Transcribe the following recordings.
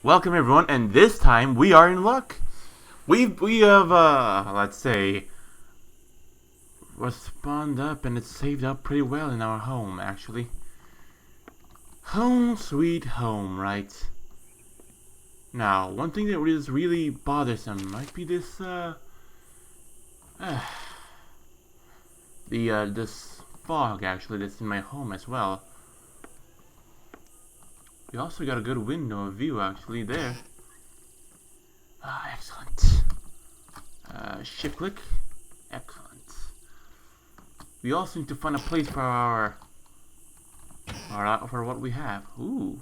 Welcome everyone, and this time we are in luck. We have let's say was spawned up and it's saved up pretty well in our home actually. Home sweet home, right? Now, one thing that is really bothersome might be this this fog actually that's in my home as well. We also got a good window of view actually there. Excellent. Shift click. Excellent. We also need to find a place for our for what we have. Ooh.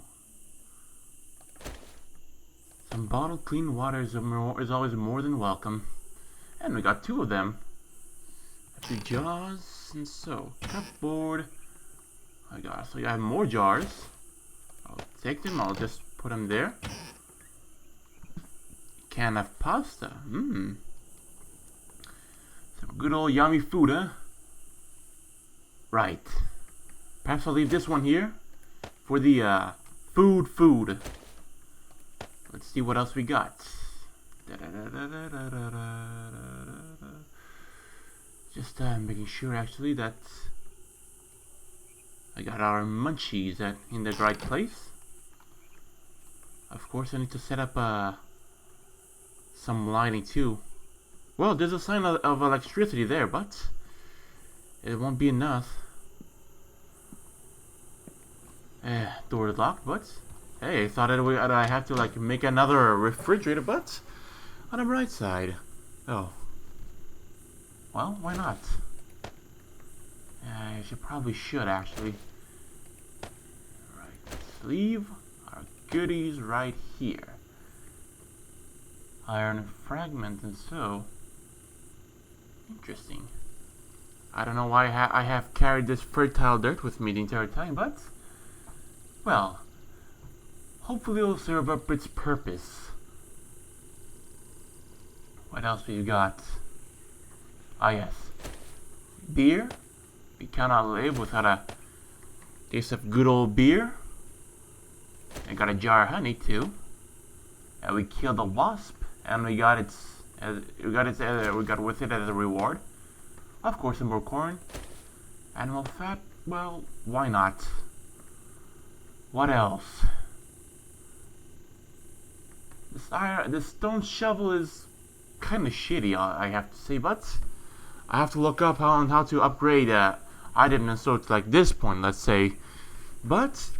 Some bottled clean water is always more than welcome. And we got two of them. The jars and so cupboard. I got so I have more jars. I'll take them. I'll just put them there. Can of pasta. Some good old yummy food, huh? Right. Perhaps I'll leave this one here for the food. Let's see what else we got. Just making sure actually that I got our munchies in the right place. Of course, I need to set up some lighting too. Well, there's a sign of electricity there, but it won't be enough. Door is locked, but hey, I thought I have to like make another refrigerator, but on the bright side, oh, well, why not? I probably should actually. Right, let's leave our goodies right here. Iron fragment and so. Interesting. I don't know why I have carried this fertile dirt with me the entire time, but well, hopefully it'll serve up its purpose. What else we got? Ah yes, beer. We cannot live without a taste of good old beer. I got a jar of honey too. And we killed a wasp, and we got with it as a reward. Of course, some more corn. Animal fat. Well, why not? What else? This stone shovel is kind of shitty, I have to say, but I have to look up how to upgrade item and so to like this point, let's say. But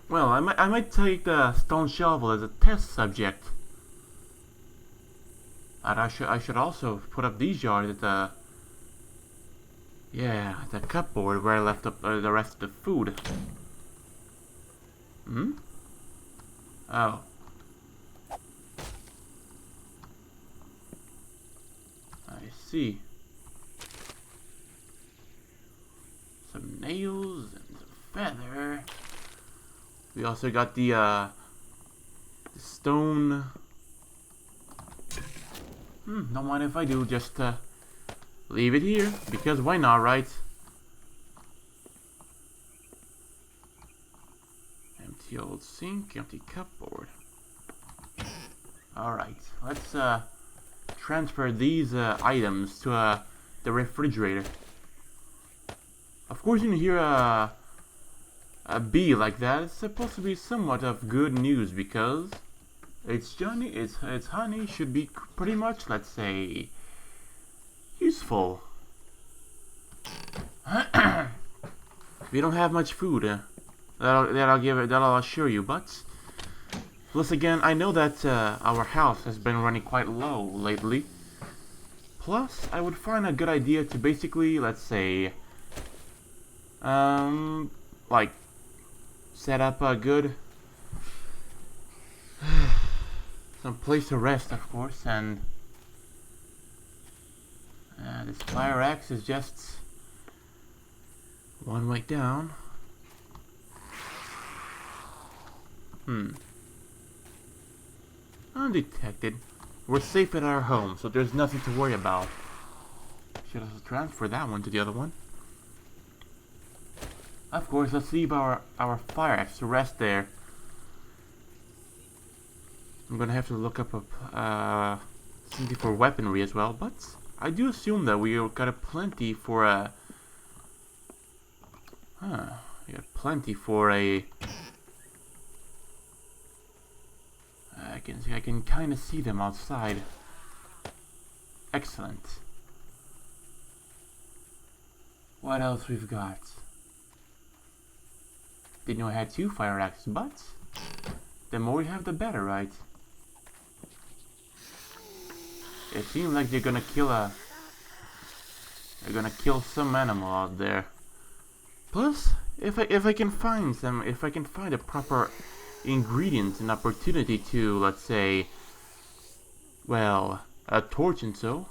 well, I might take the stone shovel as a test subject. And I should also put up these jars at the cupboard where I left up the rest of the food. Oh. I see. Some nails and some feather. We also got the stone. Don't mind if I do. Just leave it here because why not, right? Empty old sink, empty cupboard. All right, let's transfer these items to the refrigerator. Of course, when you hear a bee like that, it's supposed to be somewhat of good news because its honey should be pretty much, let's say, useful. We don't have much food. That'll assure you, but plus again, I know that our house has been running quite low lately. Plus, I would find a good idea to basically, let's say, like, set up a good some place to rest, of course, and this fire axe is just one way down. Undetected. We're safe at our home, so there's nothing to worry about. Should also transfer that one to the other one. Of course, let's leave our fire axe to rest there. I'm gonna have to look up something for weaponry as well, but I do assume that we got a plenty for a... we got plenty for a... I can kind of see them outside. Excellent. What else we've got? Didn't know I had 2 fire axes, but the more we have, the better, right? It seems like they're gonna kill some animal out there. Plus, if I can find a proper ingredients and opportunity to, let's say, well, a torch and so,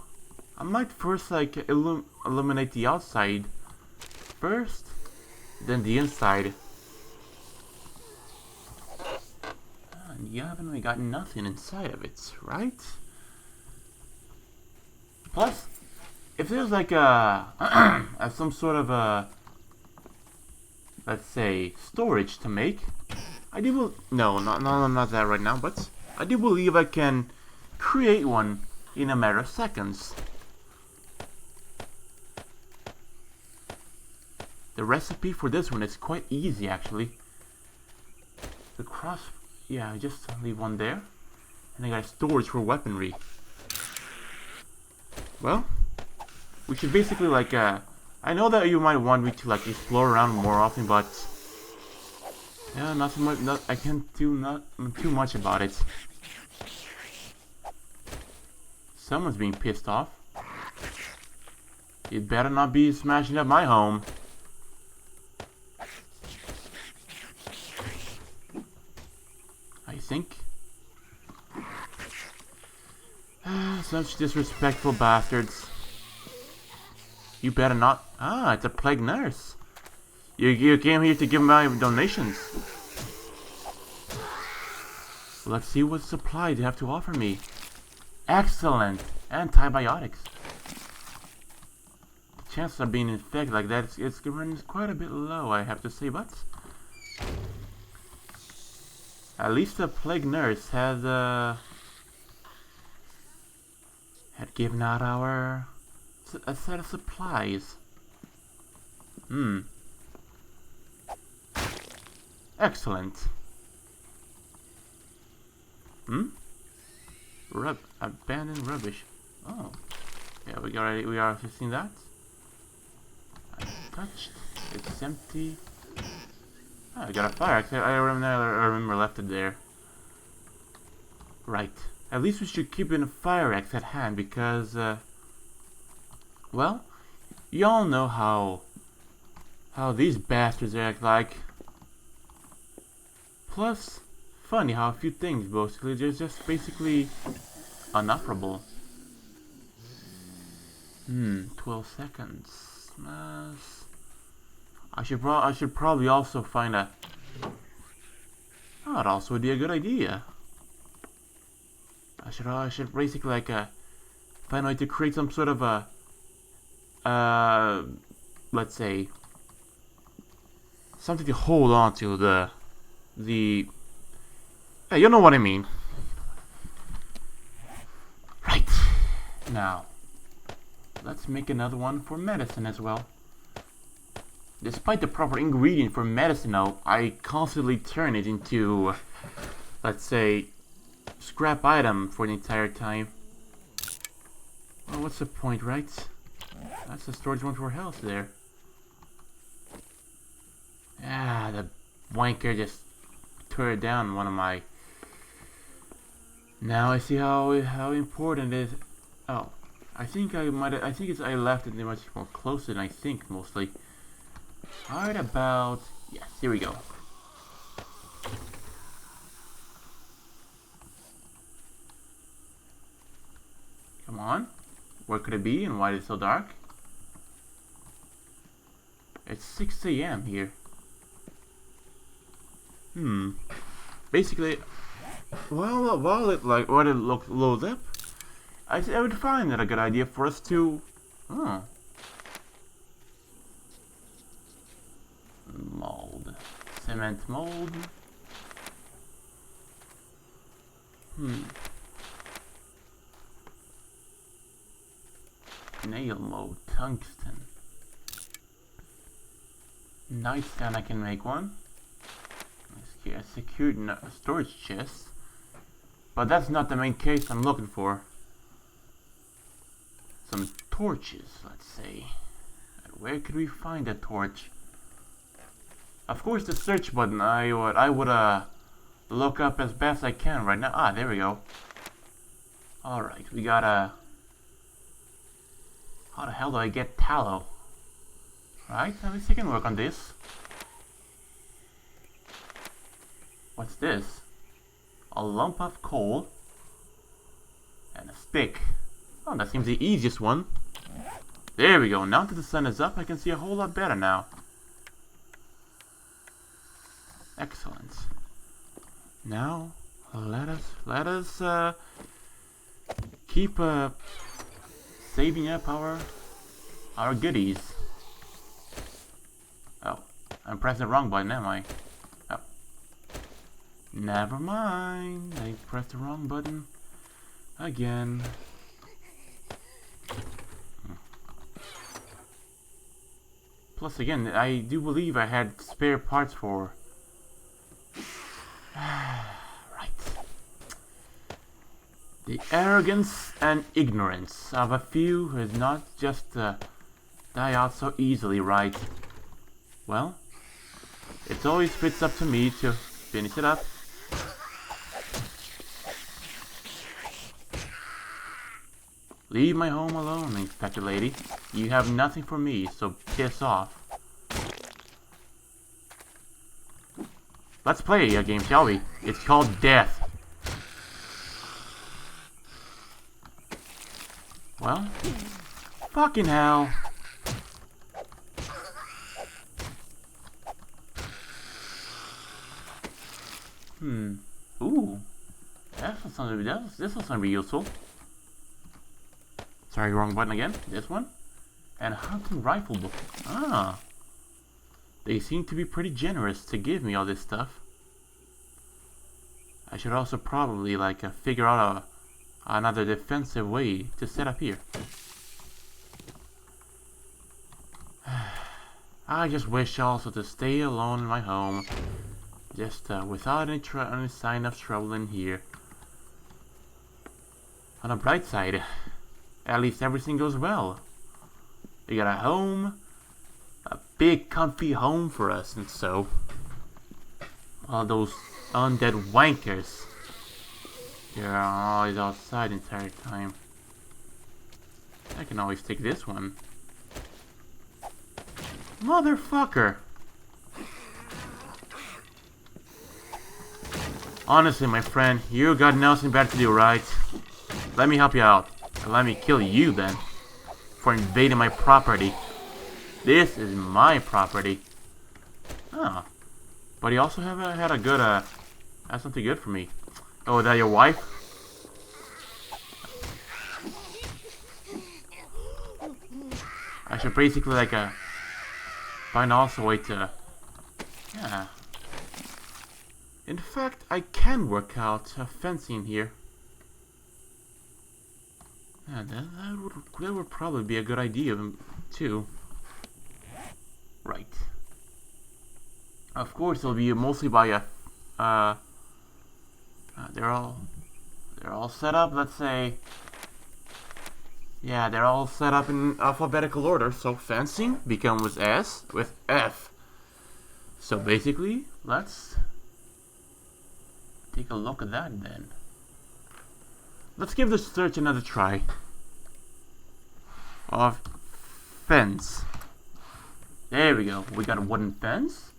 I might first like illuminate the outside first, then the inside. And you haven't really got nothing inside of it, right? Plus, if there's like some sort of a, let's say, storage to make, I do not that right now, but I do believe I can create one in a matter of seconds. The recipe for this one is quite easy, actually. The cross, yeah, just leave one there, and I got storage for weaponry. Well, we should basically like I know that you might want me to like explore around more often, but yeah, not so much. I can't do too much about it. Someone's being pissed off. You better not be smashing up my home. I think. Such disrespectful bastards. You better not. Ah, it's a plague nurse. You came here to give my donations. Let's see what supply they have to offer me. Excellent. Antibiotics. The chances of being infected like that it's quite a bit low, I have to say, but at least the plague nurse had given out a set of supplies. Excellent. Abandoned rubbish. Oh. Yeah, we are seen that. Untouched. It's empty. Oh, I got a fire axe. I remember left it there. Right. At least we should keep a fire axe at hand because well, y'all know how these bastards act like. Plus, funny how a few things basically they're just basically unoperable. 12 seconds. I should probably also find a. Oh, that also would be a good idea. I should basically like find a way to create some sort of a let's say something to hold on to the yeah, you know what I mean. Right. Now, let's make another one for medicine as well. Despite the proper ingredient for medicine now, I constantly turn it into, let's say, scrap item for the entire time. Well, what's the point, right? That's the storage one for health there. Ah, the wanker just tore down one of my... Now I see how important it is. Oh, I think I left it much more closer than I think, mostly. Right about... Yes, here we go. Come on. Where could it be and why is it so dark? It's 6 AM here. Basically, while it loads up, I would find that a good idea for us to... Oh. Mold. Cement mold. Nail mode, tungsten. Nightstand, I can make one. A secured storage chest. But that's not the main case I'm looking for. Some torches, let's say. Where could we find a torch? Of course, the search button. I would look up as best I can right now. Ah, there we go. All right, we gotta. How the hell do I get tallow? Right, at least I can work on this. What's this? A lump of coal and a stick. Oh, that seems the easiest one. There we go. Now that the sun is up, I can see a whole lot better now. Excellent. Now, let us keep saving up our goodies. Oh, I'm pressing the wrong button, am I? Oh, never mind. I pressed the wrong button again. Plus, again, I do believe I had spare parts for. Right. The arrogance and ignorance of a few is not just die out so easily, right? Well, it always fits up to me to finish it up. Leave my home alone, Inspector Lady. You have nothing for me, so piss off. Let's play a game, shall we? It's called Death. Well, fucking hell. Ooh. This will sound be useful. Sorry, wrong button again. This one. And a hunting rifle book. Ah. They seem to be pretty generous to give me all this stuff. I should also probably figure out another defensive way to set up here. I just wish also to stay alone in my home. Just without any sign of trouble in here. On the bright side, at least everything goes well. We got a home, a big comfy home for us, and so all those undead wankers, they're always outside the entire time. I can always take this one. Motherfucker! Honestly, my friend, you got nothing better to do, right? Let me help you out. And let me kill you then. For invading my property. This is my property. Oh. But you also had a good, had something good for me. Oh, is that your wife? I should basically find also a way to, yeah. In fact, I can work out fencing here. Yeah, that would probably be a good idea too. Right. Of course, it'll be mostly by a. They're all set up. Let's say. Yeah, they're all set up in alphabetical order. So fencing becomes S with F. So basically, let's take a look at that then. Let's give the search another try. Of fence. There we go. We got a wooden fence.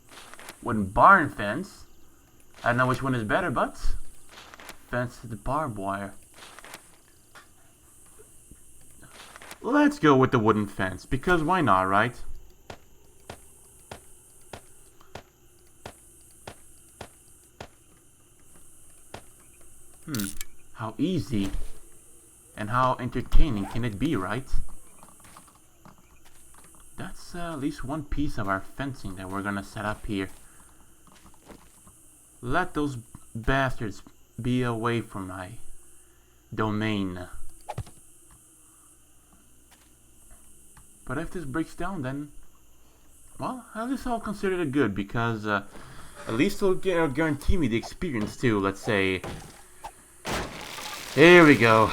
Wooden barn fence. I don't know which one is better, but fence with the barbed wire. Let's go with the wooden fence, because why not, right? How easy and how entertaining can it be, right? That's at least one piece of our fencing that we're gonna set up here. Let those bastards be away from my domain. But if this breaks down, then, well, at least I'll consider it good, because at least it'll guarantee me the experience too. Let's say, here we go.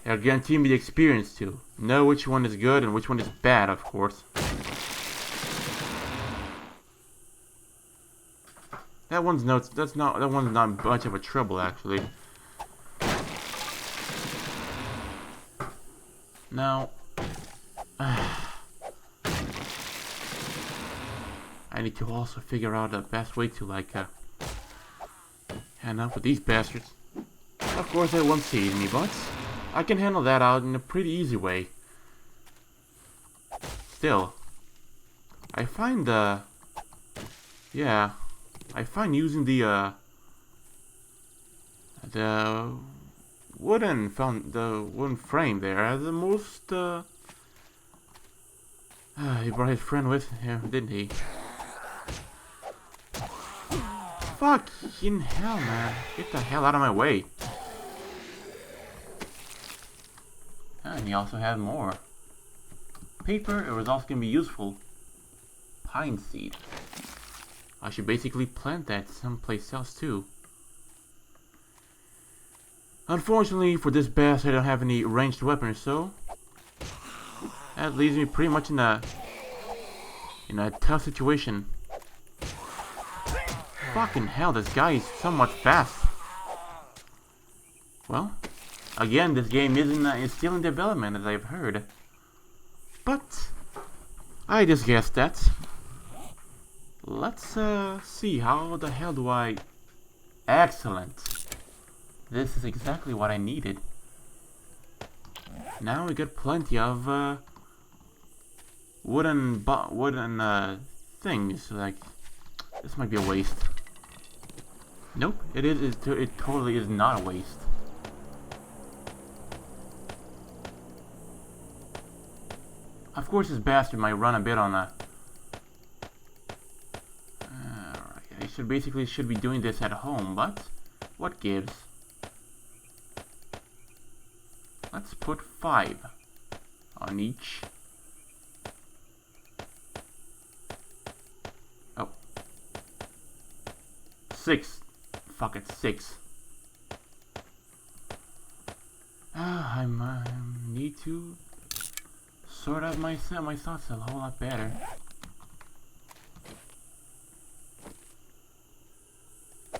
It'll guarantee me the experience too. Know which one is good and which one is bad, of course. That one's that one's not much of a trouble, actually. Now, I need to also figure out the best way to, like, hand up with these bastards. Of course, they won't see me, but I can handle that out in a pretty easy way. Still, I find yeah, I find using the wooden frame there as the most he brought his friend with him, didn't he? Fucking hell, man. Get the hell out of my way. And he also had more. Paper, it was also going to be useful. Pine seed. I should basically plant that someplace else too. Unfortunately for this bass, I don't have any ranged weapons, so that leaves me pretty much in a tough situation. Fucking hell, this guy is somewhat fast. Well, again, this game is still in development, as I've heard. But I just guessed that. Let's see, how the hell do I... Excellent. This is exactly what I needed. Now we got plenty of wooden things. Like, this might be a waste. Nope, it totally is not a waste. Of course, this bastard might run a bit on a... I should be doing this at home, but what gives? Let's put 5 on each. Oh. 6. Fuck it, 6. I need to sort out my thoughts a whole lot better.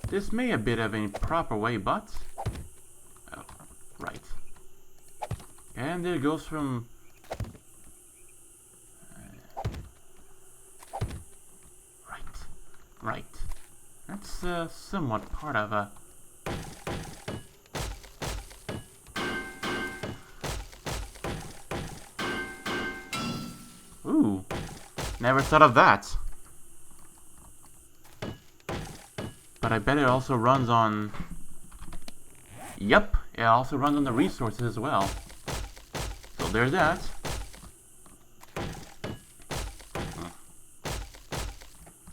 This may a bit of an improper way, but... Oh, right. And there goes from... Right. That's somewhat part of a... Ooh, never thought of that. But I bet it also runs on... Yep, it also runs on the resources as well. So there's that.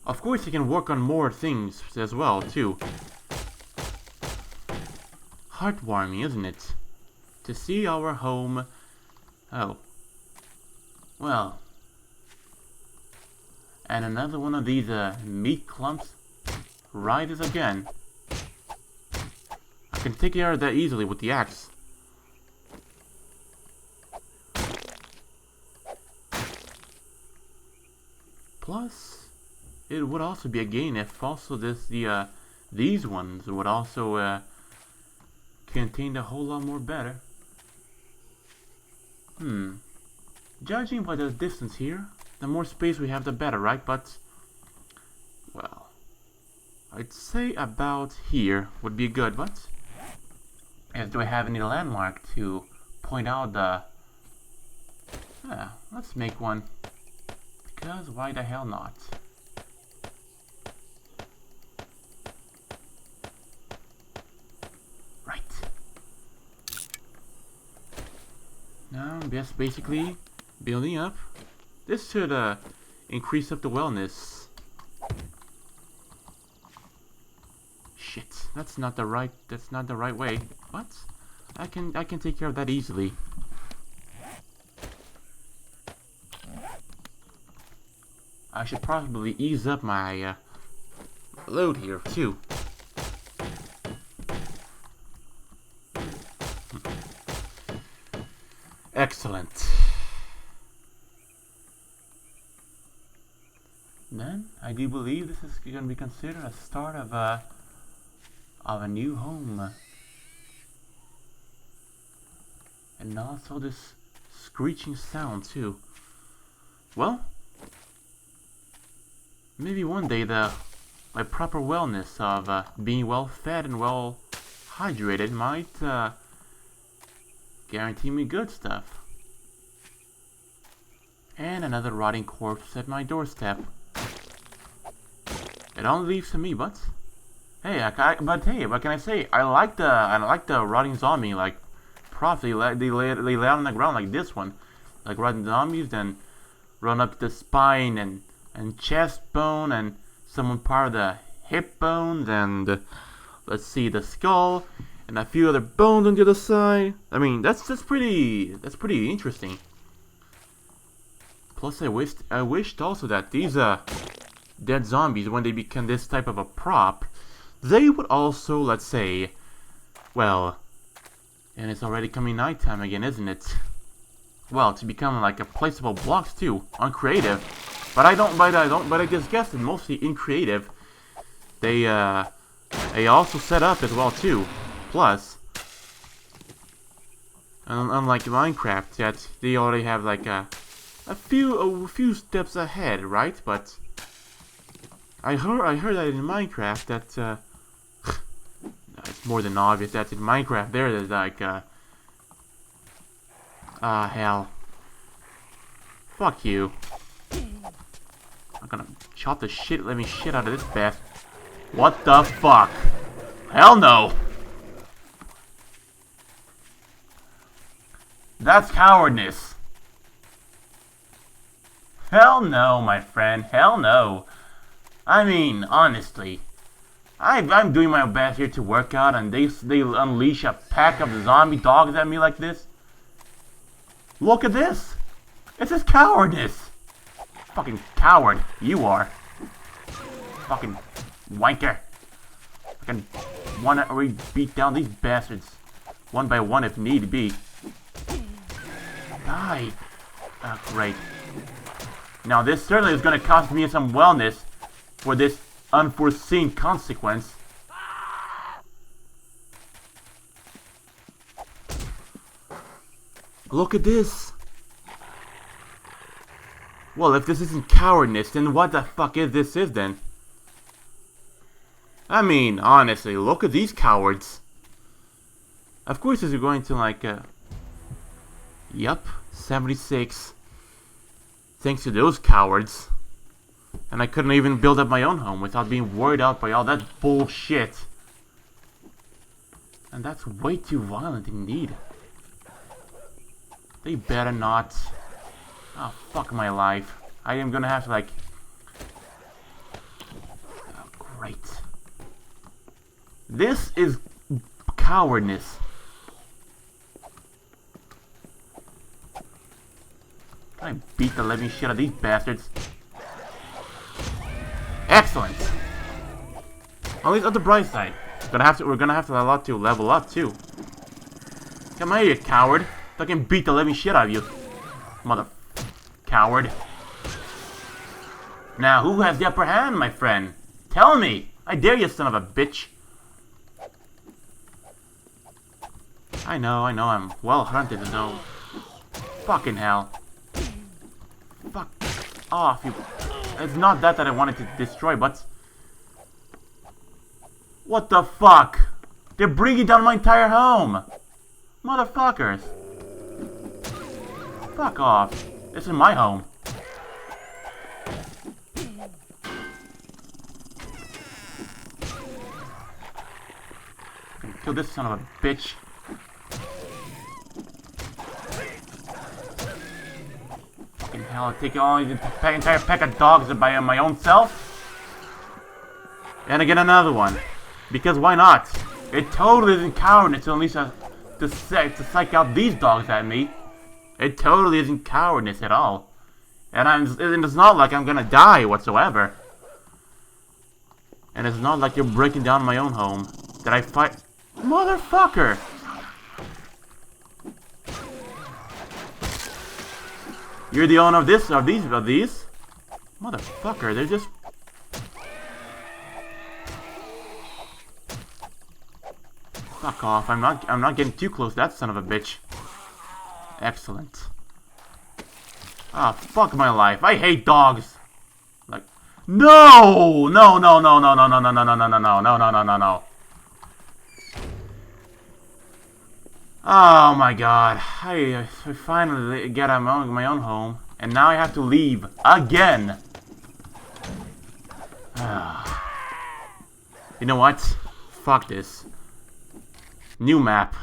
Of course you can work on more things as well, too. Heartwarming, isn't it? To see our home... Oh. Well. And another one of these meat clumps. Rises again. I can take care of that easily with the axe. Plus, it would also be a gain if also these ones would also contain a whole lot more better. Judging by the distance here, the more space we have the better, right? But, well, I'd say about here would be good, but do I have any landmark to point out the... let's make one. Because why the hell not? Right. Now I'm just basically building up. This should increase up the wellness. Shit, That's not the right way. What? I can take care of that easily. I should probably ease up my load here too. Excellent. Then I do believe this is going to be considered a start of a new home. And also this screeching sound too. Well, maybe one day my proper wellness of being well fed and well hydrated might guarantee me good stuff. And another rotting corpse at my doorstep. It only leaves to me, but hey, what can I say? I like the rotting zombie like props. They lay on the ground like this one, like rotting zombies, then run up the spine and chest bone and some part of the hip bones and let's see, the skull and a few other bones on the other side. I mean, that's pretty interesting. Plus, I wished also that these dead zombies, when they become this type of a prop, they would also, let's say, well, and it's already coming nighttime again, isn't it? Well, to become like a placeable blocks too, on creative. But I just guessed it mostly in creative. They also set up as well too. Plus, unlike Minecraft, that they already have like a few steps ahead, right? But I heard that in Minecraft that it's more than obvious that in Minecraft there's like hell. Fuck you. I'm gonna chop the shit out of this bastard. What the fuck? Hell no! That's cowardness. Hell no, my friend. Hell no. I mean, honestly, I'm doing my best here to work out, and they unleash a pack of zombie dogs at me like this. Look at this. This is cowardice. Fucking coward, you are. Fucking wanker. Fucking wanna beat down these bastards one by one if need be. Die. Ah, great. Now this certainly is gonna cost me some wellness for this unforeseen consequence. Look at this. Well, if this isn't cowardness, then what the fuck is this then? I mean, honestly, look at these cowards. Of course, as you're going to like, yup, 76. Thanks to those cowards. And I couldn't even build up my own home without being worried out by all that bullshit. And that's way too violent indeed. They better not. Oh, fuck my life. I am gonna have to like... Oh, great. This is cowardness. I beat the living shit out of these bastards. Excellent. At least on the bright side, we're gonna have to a lot to level up too. Come here, you coward! Fucking beat the living shit out of you, mother coward. Now, who has the upper hand, my friend? Tell me! I dare you, son of a bitch! I know, I'm well hunted, no. Fucking hell. Fuck off, you... It's not that I wanted to destroy, but... What the fuck? They're bringing down my entire home! Motherfuckers! Fuck off. This is my home. Kill this son of a bitch. Fucking hell, I'll take all the entire pack of dogs by my own self. And again another one. Because why not? It totally isn't cowardice to unleash to psych out these dogs at me. It totally isn't cowardice at all. And it's not like I'm gonna die whatsoever. And it's not like you're breaking down my own home. Did I fight? Motherfucker! You're the owner of these? Motherfucker, they're just... Fuck off, I'm not getting too close to that son of a bitch. Excellent. Ah, fuck my life. I hate dogs. Like, no! No, no, no, no, no, no, no, no, no, no, no, no, no, no, no, no, no. Oh my god. I finally get out of my own home. And now I have to leave. Again! You know what? Fuck this. New map.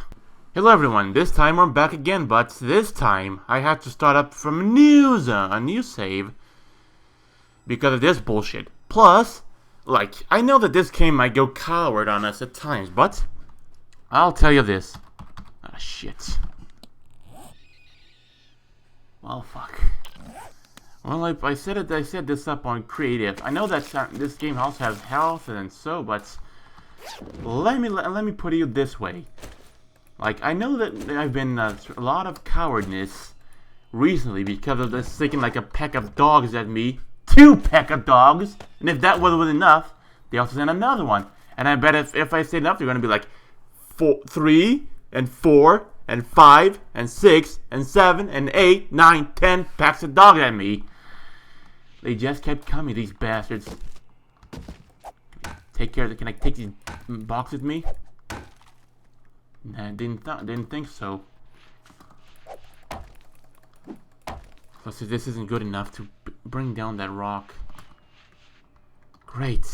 Hello everyone, this time we're back again, but this time I have to start up from a new save. Because of this bullshit. Plus, like, I know that this game might go coward on us at times, but I'll tell you this. Ah, shit. Well, fuck. Well, I said this up on creative. I know that this game also has health and so, but let me put it this way. Like, I know that I've been a lot of cowardness recently because of this sticking like a pack of dogs at me. 2 pack of dogs! And if that wasn't enough, they also sent another one. And I bet if I say enough, they're gonna be like 3 and 4 and 5 and 6 and 7 and 8, 9, 10 packs of dogs at me. They just kept coming, these bastards. Take care of it. Can I take these boxes with me? Nah, didn't think so. Plus, this isn't good enough to bring down that rock. Great.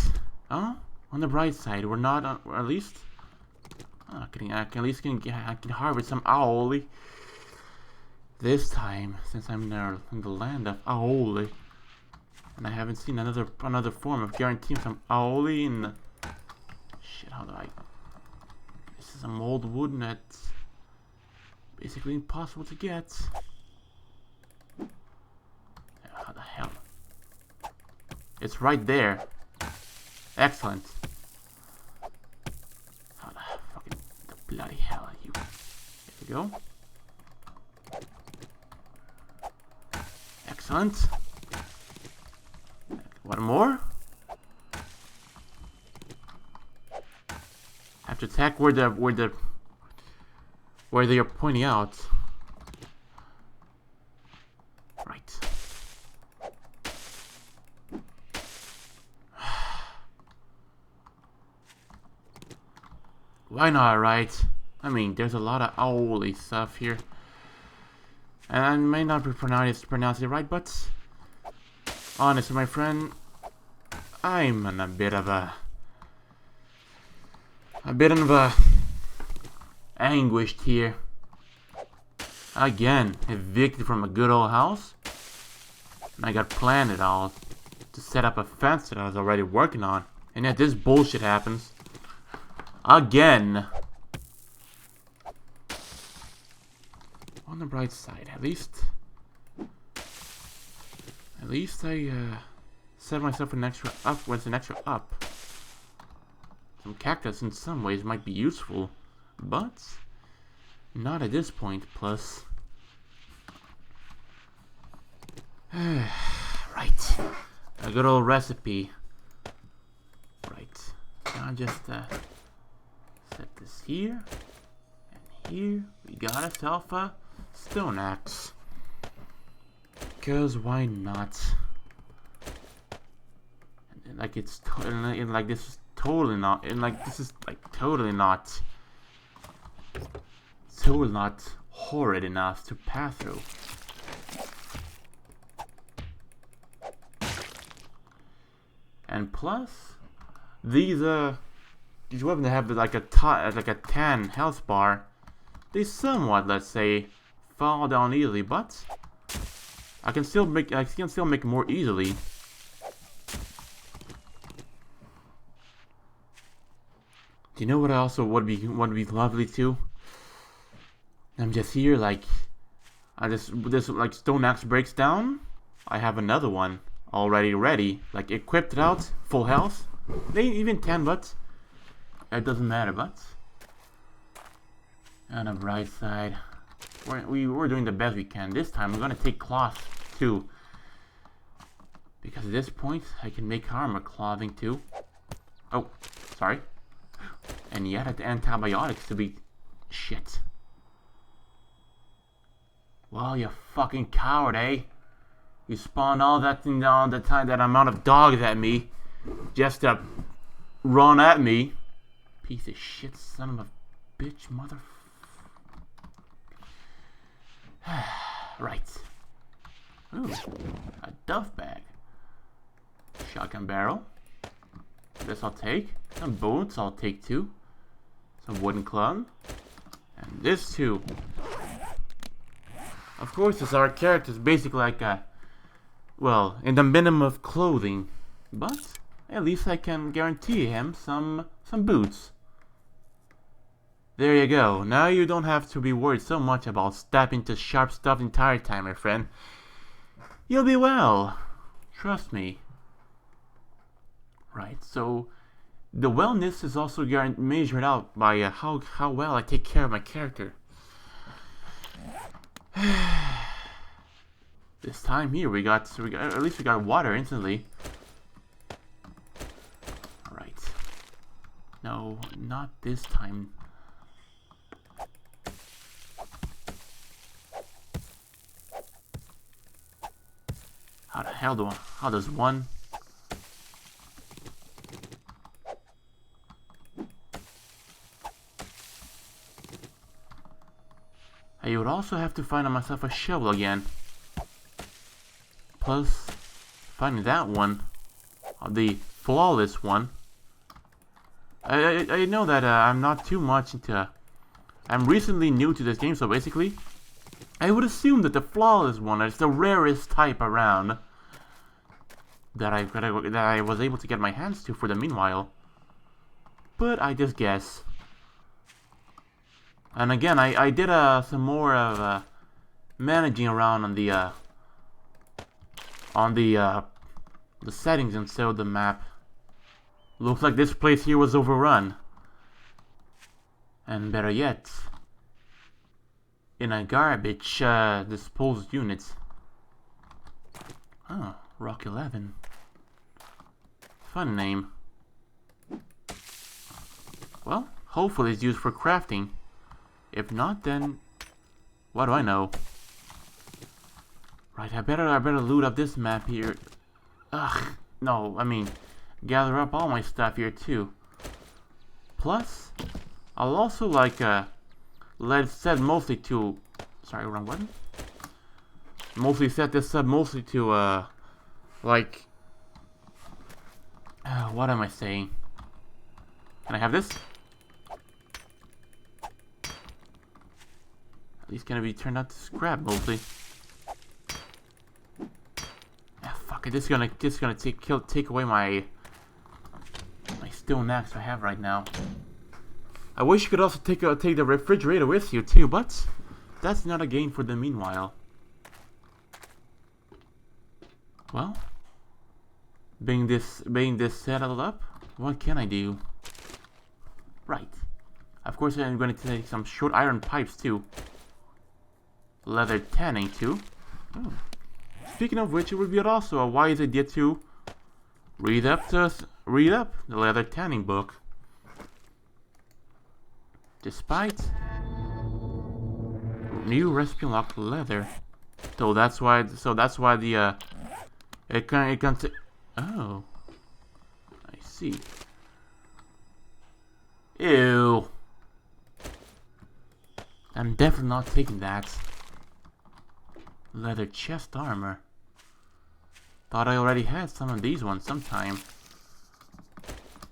Oh, on the bright side, we're not on, or at least. I can at least I can harvest some owlie. This time, since I'm in the land of owlie, and I haven't seen another form of guaranteeing some owlie in. Shit, how do I? This is some old wood that's basically impossible to get. How the hell? It's right there. Excellent. How the bloody hell are you? There we go. Excellent. One more. Have to attack where they are pointing out. Right. Why not, right? I mean, there's a lot of owly stuff here. And I may not be pronouncing it right, but honestly, my friend, I'm in a bit of anguished here. Again, evicted from a good old house. And I got planned it all to set up a fence that I was already working on. And yet this bullshit happens. Again. On the bright side, at least I set myself an extra up with an extra up. Some cactus in some ways might be useful, but not at this point. Plus, right, a good old recipe. Right, now just set this here and here. We got ourselves a stone axe. Cause why not? And like it's and like this is totally not. And like this is like totally not horrid enough to pass through. And plus, these weapons have like a 10 health bar. They somewhat, let's say, fall down easily, but I can still make more easily. You know what also would be lovely too? I'm just here like this like stone axe breaks down. I have another one already ready, like equipped out, full health. They even 10, but it doesn't matter. But on the right side, we're doing the best we can. This time we're gonna take cloth too, because at this point I can make armor clothing too. Oh, sorry. And yet at the antibiotics to be shit. Well, you fucking coward, eh? You spawned all that thing all the time, that amount of dogs at me, just to run at me. Piece of shit, son of a bitch, mother. Right. Ooh, a duff bag. Shotgun barrel. This I'll take. Some bones I'll take too. Some wooden club. And this too. Of course, as our character is basically like a, well, in the minimum of clothing, but at least I can guarantee him some boots. There you go. Now you don't have to be worried so much about stepping to sharp stuff the entire time, my friend. You'll be well. Trust me. Right, so the wellness is also measured out by how well I take care of my character. This time here we got at least we got water instantly. Alright. No, not this time. How the hell how does one? I would also have to find myself a shovel again. Plus, finding that one, the flawless one. I know that I'm not too much into. I'm recently new to this game, so basically, I would assume that the flawless one is the rarest type around that I was able to get my hands to for the meanwhile. But I just guess. And again, I did some more of managing around on the settings, and so the map looks like this place here was overrun. And better yet, in a garbage disposed unit. Oh, Rock 11. Fun name. Well, hopefully it's used for crafting. If not, then what do I know? Right, I better loot up this map here. Ugh, no, I mean, gather up all my stuff here too. Plus, I'll also like set mostly to, sorry, wrong button. Mostly set this up mostly to like, what am I saying? Can I have this? He's gonna be turned out to scrap mostly. Ah, fuck it. This is gonna take away my stone axe I have right now. I wish you could also take the refrigerator with you too, but that's not a gain for the meanwhile. Well, being this settled up, what can I do? Right. Of course, I'm going to take some short iron pipes too. Leather tanning too. Oh. Speaking of which, it would be also a wise idea to read up the leather tanning book. Despite new recipe unlocked leather, so that's why the it can oh, I see. Ew. I'm definitely not taking that. Leather chest armor. Thought I already had some of these ones sometime.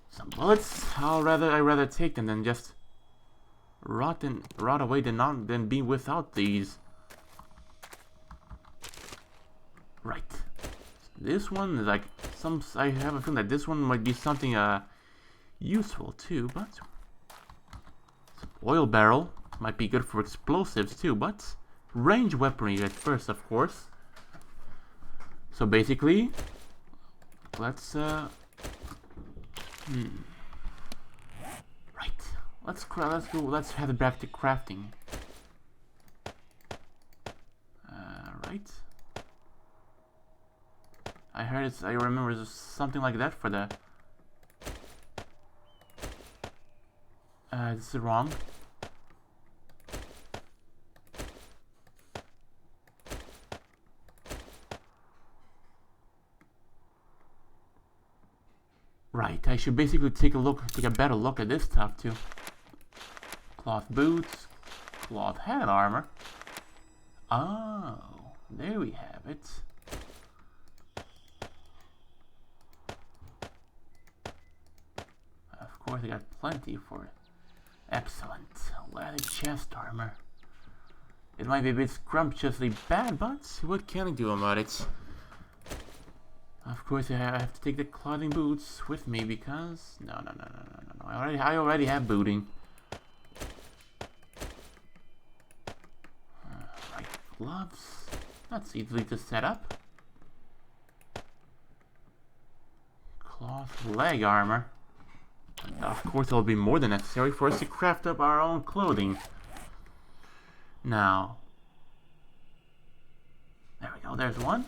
Some bullets. I'd rather take them than just rot away than be without these. Right. This one is like I have a feeling that this one might be something useful too, but Oil barrel might be good for explosives too, but range weaponry at first, of course. So basically, let's right. Let's head back to crafting. Right. I remember there's something like that for the. This is wrong. Right, I should basically take a better look at this stuff too. Cloth boots, cloth head armor. Oh, there we have it. Of course, I got plenty for it. Excellent. Leather chest armor. It might be a bit scrumptiously bad, but what can I do about it? Of course, I have to take the clothing boots with me because no. I already have booting. Right, gloves. That's easily to set up. Cloth leg armor. Of course, it'll be more than necessary for us to craft up our own clothing. Now, there we go. There's one.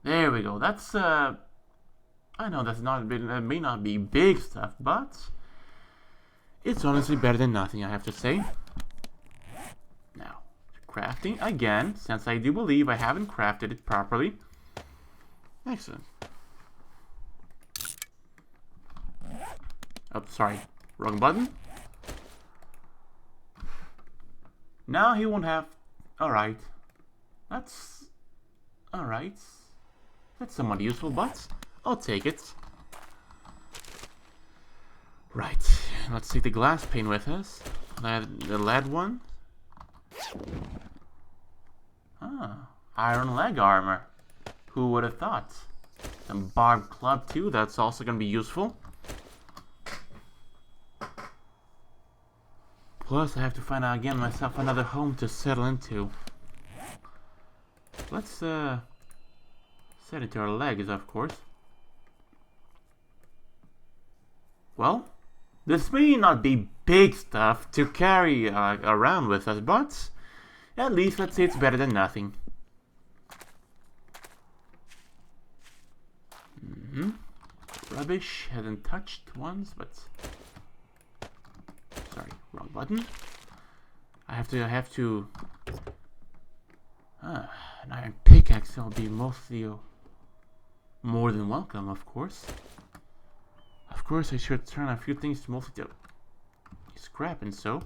There we go. That's I know that may not be big stuff, but it's honestly better than nothing, I have to say. Now, crafting again, since I do believe I haven't crafted it properly. Excellent. Oh, sorry. Wrong button. Now he won't have. Alright. That's. Alright. That's somewhat useful, but I'll take it. Right. Let's take the glass pane with us. The lead one. Ah. Iron leg armor. Who would have thought? Some barbed club too. That's also going to be useful. Plus, I have to find out again myself another home to settle into. Let's set it to our legs, of course. Well, this may not be big stuff to carry around with us, but at least let's say it's better than nothing. Rubbish, hasn't touched once, but. Sorry, wrong button. I have to. An iron pickaxe will be mostly more than welcome, of course. Of course, I should turn a few things to mostly to scrap and so.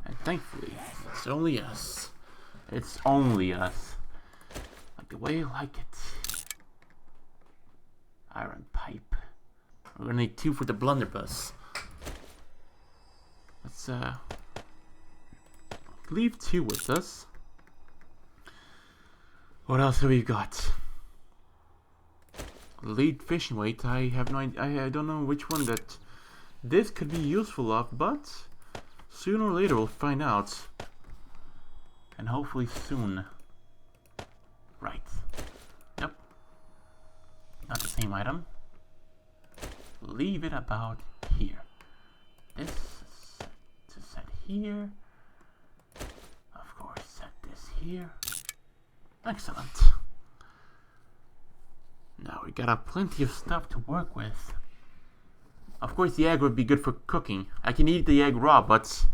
And thankfully, it's only us. It's only us. Like the way I like it. Iron pipe. We're gonna need 2 for the blunderbuss. Let's leave 2 with us. What else have we got? Lead fishing weight. I have no idea. I don't know which one that this could be useful of, but sooner or later we'll find out. And hopefully soon. Right. Yep. Not the same item. Leave it about here. This is to set here. Of course, set this here. Excellent. Now we got plenty of stuff to work with. Of course, the egg would be good for cooking. I can eat the egg raw, but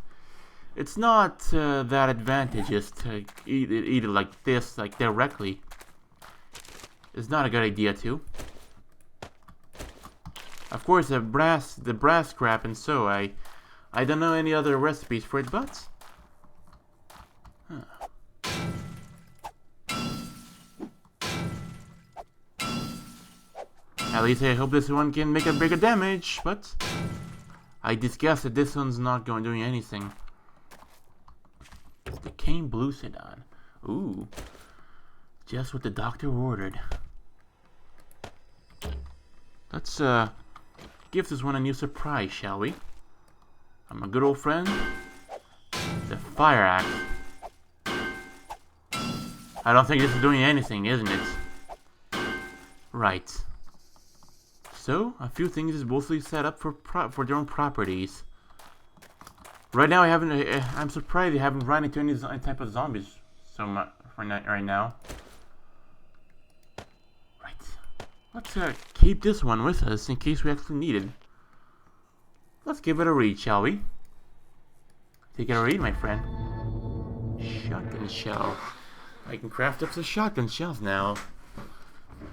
it's not that advantageous to eat it like this, like directly. It's not a good idea too. Of course, the brass scrap, and so I don't know any other recipes for it, but. At least I hope this one can make a bigger damage, but I discussed that this one's not going to do anything. The cane blue sedan. Ooh. Just what the doctor ordered. Let's give this one a new surprise, shall we? My good old friend, the fire axe. I don't think this is doing anything, isn't it? Right. So, a few things is mostly set up for their own properties. Right now, I'm surprised I haven't run into any type of zombies so much right now. Right. Let's keep this one with us in case we actually need it. Let's give it a read, shall we? Take it a read, my friend. Shotgun shell. I can craft up some shotgun shells now.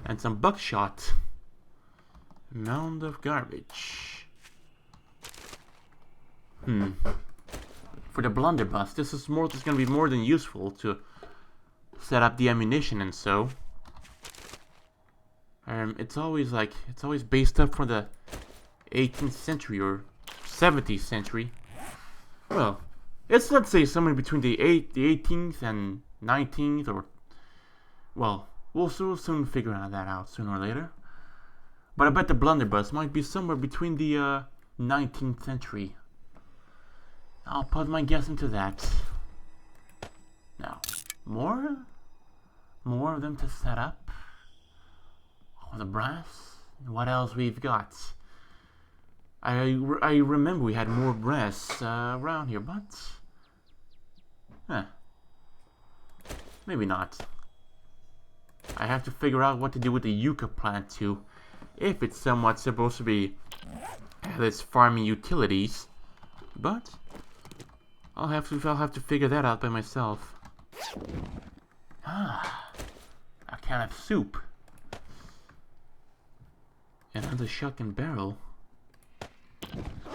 And some buckshot. Mound of garbage. For the blunderbuss, this is gonna be more than useful to set up the ammunition and so. It's always based up for the 18th century or 17th century. Well, it's, let's say, somewhere between the 18th and 19th, or, well, we'll soon figure that out sooner or later. But I bet the blunderbuss might be somewhere between the 19th century. I'll put my guess into that. Now, more of them to set up. Oh, the brass. What else we've got? I remember we had more brass around here, but maybe not. I have to figure out what to do with the yucca plant too, if it's somewhat supposed to be have its farming utilities, but I'll have to figure that out by myself. A can of soup. Another shotgun barrel.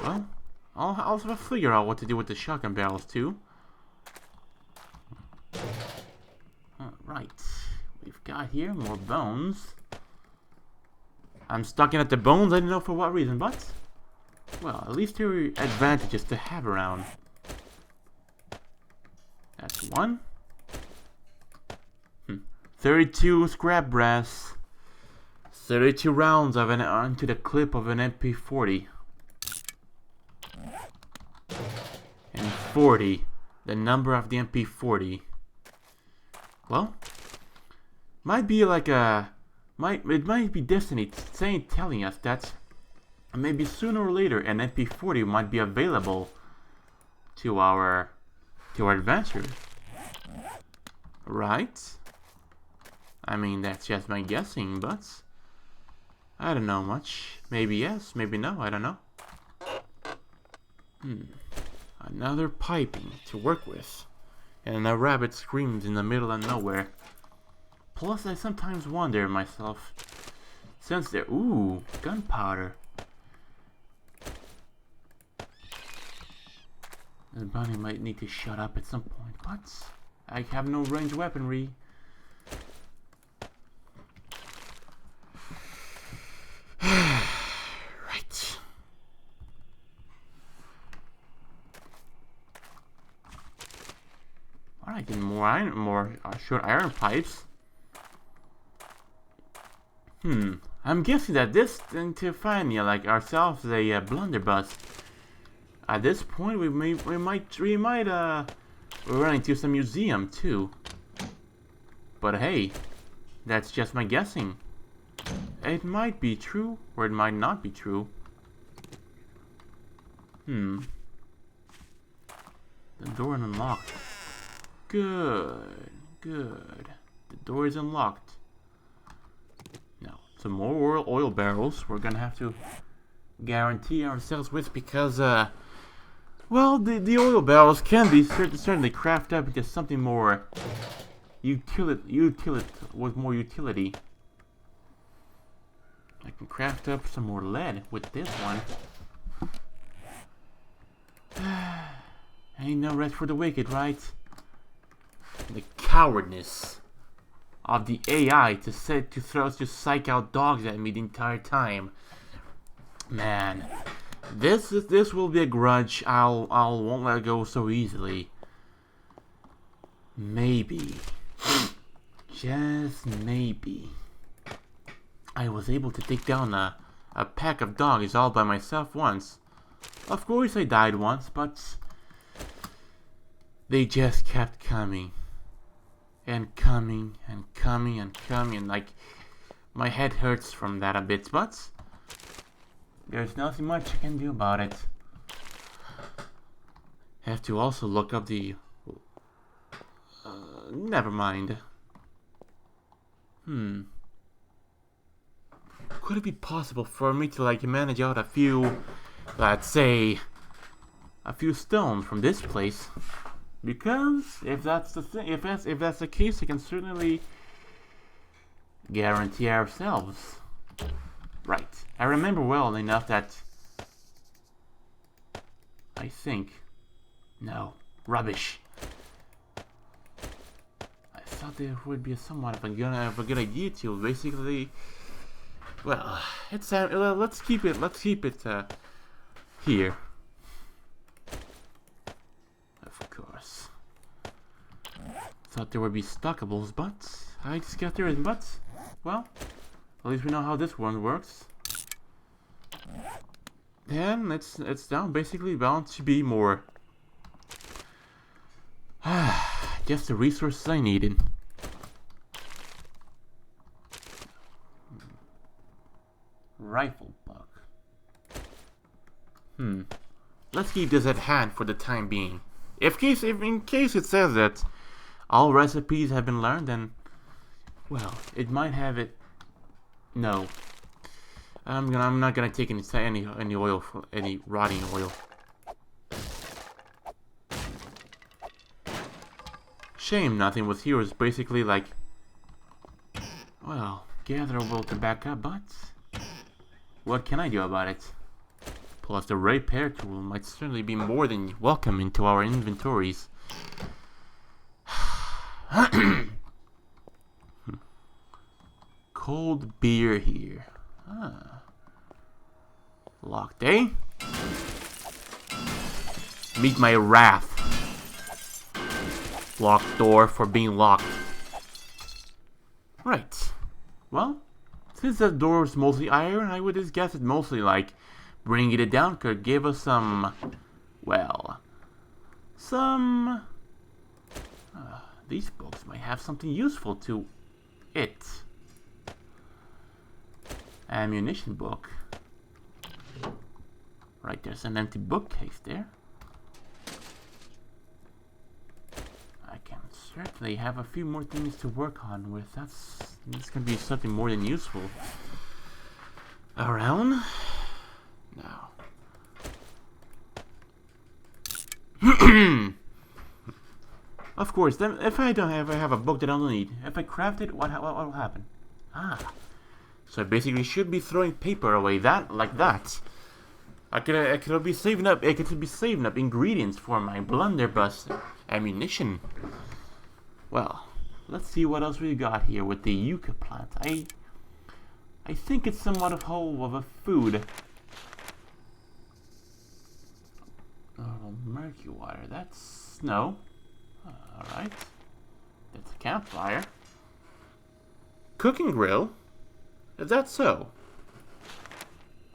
Well, I'll figure out what to do with the shotgun barrels too. Alright, we've got here more bones. I'm stuck in at the bones, I don't know for what reason, but well, at least there are advantages to have around. That's one. 32 scrap brass. 32 rounds of onto the clip of an MP40. And 40, the number of the MP40. Well, might be like it might be destiny telling us that maybe sooner or later an MP40 might be available to our adventure. Right? I mean, that's just my guessing, but I don't know much. Maybe yes, maybe no, I don't know. Another piping to work with. And a rabbit screams in the middle of nowhere. Plus, I sometimes wonder myself, since there... Ooh, gunpowder. The bunny might need to shut up at some point, but I have no ranged weaponry. Right. Alright, then more short iron pipes. I'm guessing that this thing to find like ourselves a blunderbuss. At this point, we might run into some museum too. But hey, that's just my guessing. It might be true, or it might not be true. The door is unlocked. Good. The door is unlocked. Now, some more oil barrels we're gonna have to guarantee ourselves with because, well, the oil barrels can be certainly crafted up into something more with more utility. I can craft up some more lead with this one. Ain't no rest for the wicked, right? The cowardness of the AI to psych out dogs at me the entire time. Man, this will be a grudge I won't let go so easily. Maybe, just maybe, I was able to take down a pack of dogs all by myself once. Of course I died once, but they just kept coming. And coming, and coming, and coming, and like, my head hurts from that a bit, but there's nothing much I can do about it. Have to also look up the... never mind. Could it be possible for me to, like, manage out a few, let's say, a few stones from this place? Because if that's the thing, if that's the case, I can certainly guarantee ourselves. Right. I remember well enough that I think. No, rubbish. I thought there would be somewhat of a good idea to basically. Well, it's let's keep it here. Of course. Thought there would be stockables, but I just got there and but. Well, at least we know how this one works. Then it's now basically bound to be more. Just the resources I needed. Rifle buck. Let's keep this at hand for the time being. If in case it says that all recipes have been learned, then well, it might have it. No, I'm not gonna take any oil for any rotting oil. Shame nothing was here was basically like, well, gather oil to back up, but what can I do about it? Plus, the repair tool might certainly be more than welcome into our inventories. Cold beer here. Locked, eh? Meet my wrath. Locked door for being locked. Right. Well, since that door is mostly iron, I would just guess it mostly like bringing it down could give us some, well, some. These books might have something useful to it. Ammunition book. Right, there's an empty bookcase there. I can certainly have a few more things to work on with. That's gonna be something more than useful. Around now. Of course, then if I have a book that I don't need, if I craft it, what will happen? So I basically should be throwing paper away like that. I could be saving up ingredients for my blunderbuss ammunition. Well, let's see what else we got here with the yucca plant. I think it's somewhat of a food. Oh, murky water. That's snow. Alright. That's a campfire. Cooking grill? Is that so?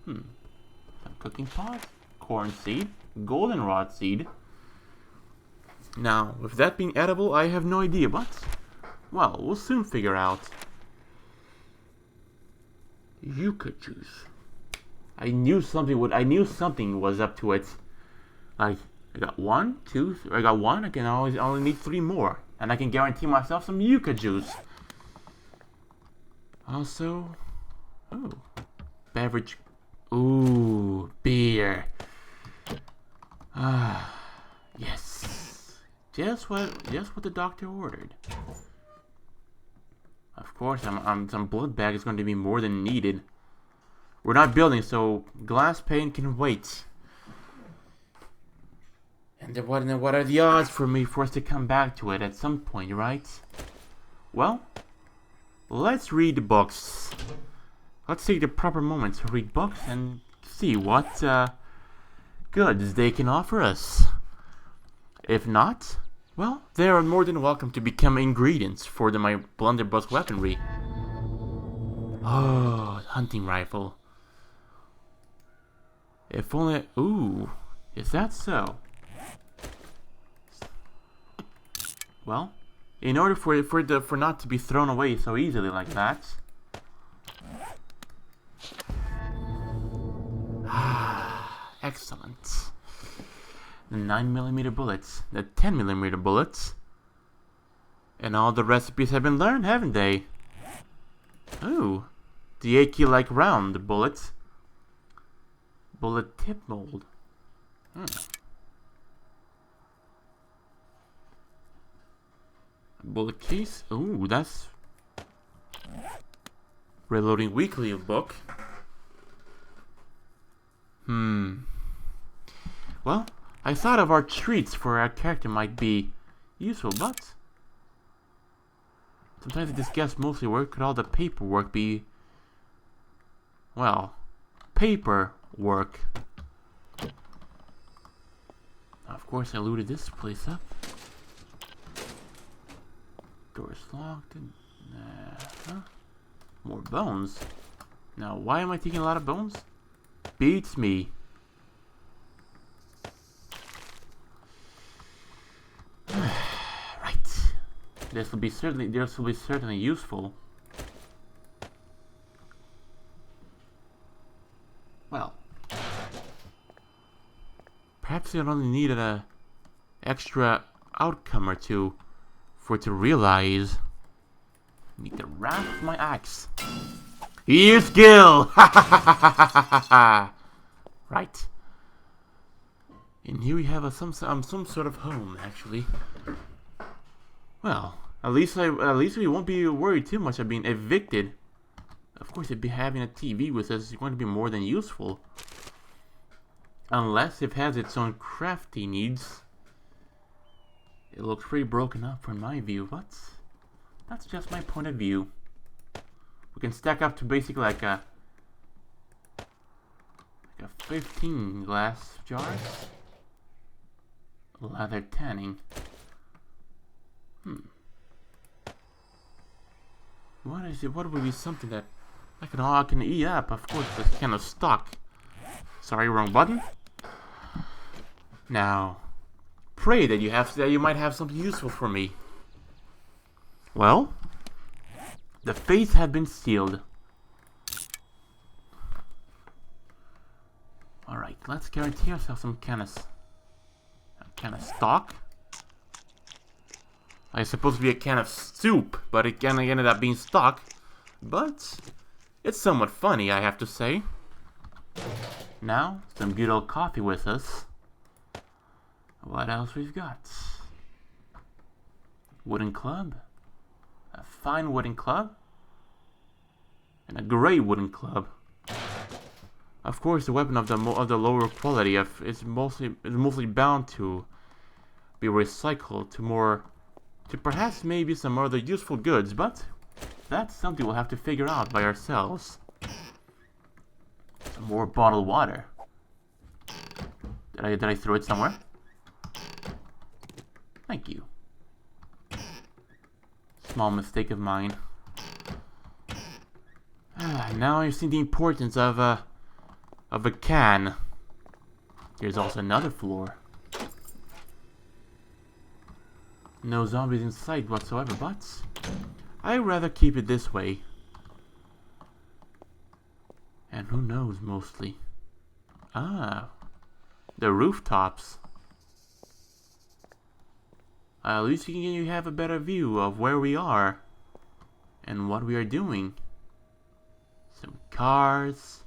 Some cooking pot, corn seed, goldenrod seed. Now, with that being edible, I have no idea, but well, we'll soon figure out. Yucca juice. I knew something was up to it. Like, I got one, two, I got one. I can only need 3 more, and I can guarantee myself some yucca juice. Also, beverage. Ooh, beer. Yes. Just what the doctor ordered. Of course, some blood bag is going to be more than needed. We're not building, so glass pane can wait. And what are the odds for us to come back to it at some point, right? Well, let's read the books. Let's take the proper moment to read books and see what goods they can offer us. If not, well, they are more than welcome to become ingredients for my blunderbuss weaponry. Oh, hunting rifle. If only... Ooh, is that so? Well, in order for not to be thrown away so easily like that... Excellent. The 9mm bullets, the 10mm bullets, and all the recipes have been learned, haven't they? Ooh, the AK-like round bullets. Bullet tip mold. Bullet case. Ooh, that's... Reloading Weekly book. Well, I thought of our treats for our character might be useful, but... Sometimes I just guess mostly where could all the paperwork be? Well, paperwork. Of course I looted this place up. Door's locked. More bones. Now, why am I taking a lot of bones? Beats me. Right. This will be certainly useful. Well, perhaps I only needed a extra outcome or two for it to realize. Need the wrap of my axe. Ear skill! Right. And here we have some sort of home, actually. Well, at least we won't be worried too much of being evicted. Of course, having a TV with us is going to be more than useful. Unless it has its own crafty needs. It looks pretty broken up from my view, but that's just my point of view. We can stack up to basically like a 15 glass jars. Leather tanning. What is it? What would be something that I can eat up? Of course, this kind of stock. Sorry, wrong button. Now, pray that you might have something useful for me. Well, the fates have been sealed. All right, let's guarantee ourselves some kind of stock. I supposed to be a can of soup, but it kind of ended up being stock. But it's somewhat funny, I have to say. Now, some good old coffee with us. What else we've got? Wooden club. A fine wooden club. And a great wooden club. Of course, the weapon of the lower quality is mostly bound to be recycled to perhaps maybe some other useful goods, but that's something we'll have to figure out by ourselves. Some more bottled water. Did I throw it somewhere? Thank you. Small mistake of mine. Now I've seen the importance of a can. There's also another floor. No zombies in sight whatsoever, but I'd rather keep it this way. And who knows, mostly. Ah, the rooftops. At least you have a better view of where we are and what we are doing. Some cars,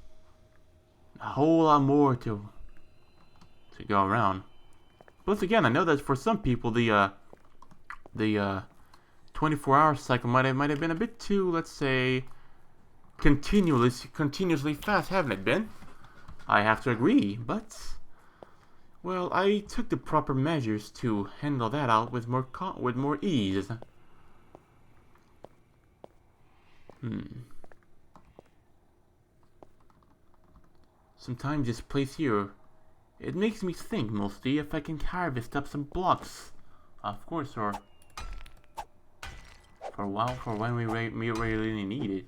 a whole lot more to go around. Plus, again, I know that for some people the 24-hour cycle might have been a bit too, let's say, continuously fast, haven't it been? I have to agree, but well, I took the proper measures to handle that out with more ease. Sometimes this place here, it makes me think mostly if I can harvest up some blocks, of course, or for a while, for when we really need it.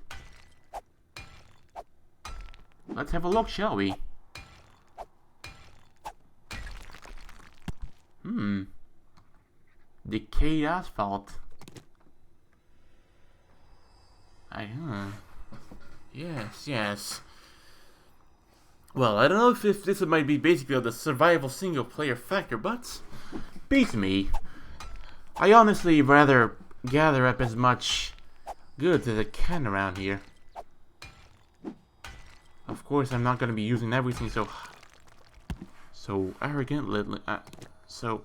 Let's have a look, shall we? Decayed asphalt. Yes, yes. Well, I don't know if this might be basically the survival single-player factor, but beats me. I honestly rather gather up as much goods as I can around here. Of course, I'm not going to be using everything so arrogant. So,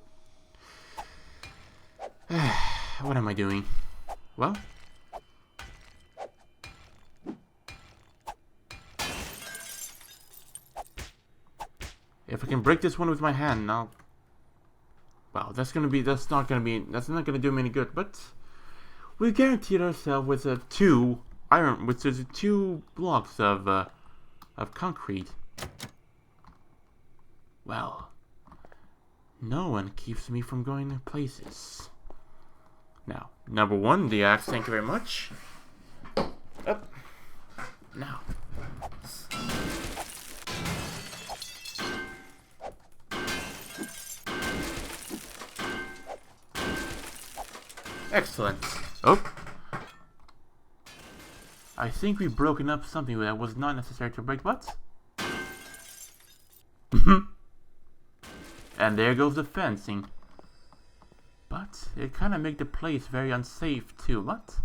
what am I doing? Well, if I can break this one with my hand now, wow, that's not gonna do me any good. But we guaranteed ourselves with two blocks of concrete. Well, no one keeps me from going to places. Now, number one, the axe. Thank you very much. Up. Now. Excellent. Oh. I think we've broken up something that was not necessary to break, but... And there goes the fencing. But it kind of makes the place very unsafe too, but...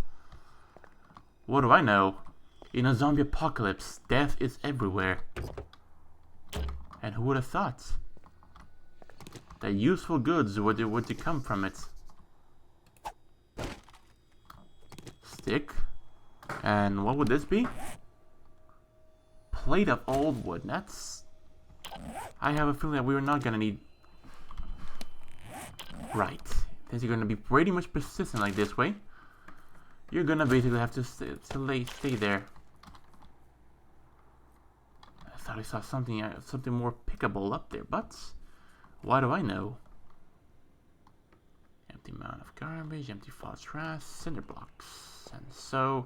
What do I know? In a zombie apocalypse, death is everywhere. And who would have thought that useful goods would to come from it? Stick. And what would this be? Plate of old wood. That's... I have a feeling that we're not gonna need... Right. Since you're gonna be pretty much persistent like this way, you're gonna basically have to stay there. I thought I saw something more pickable up there, but why do I know? Empty amount of garbage, empty false trash, cinder blocks, and so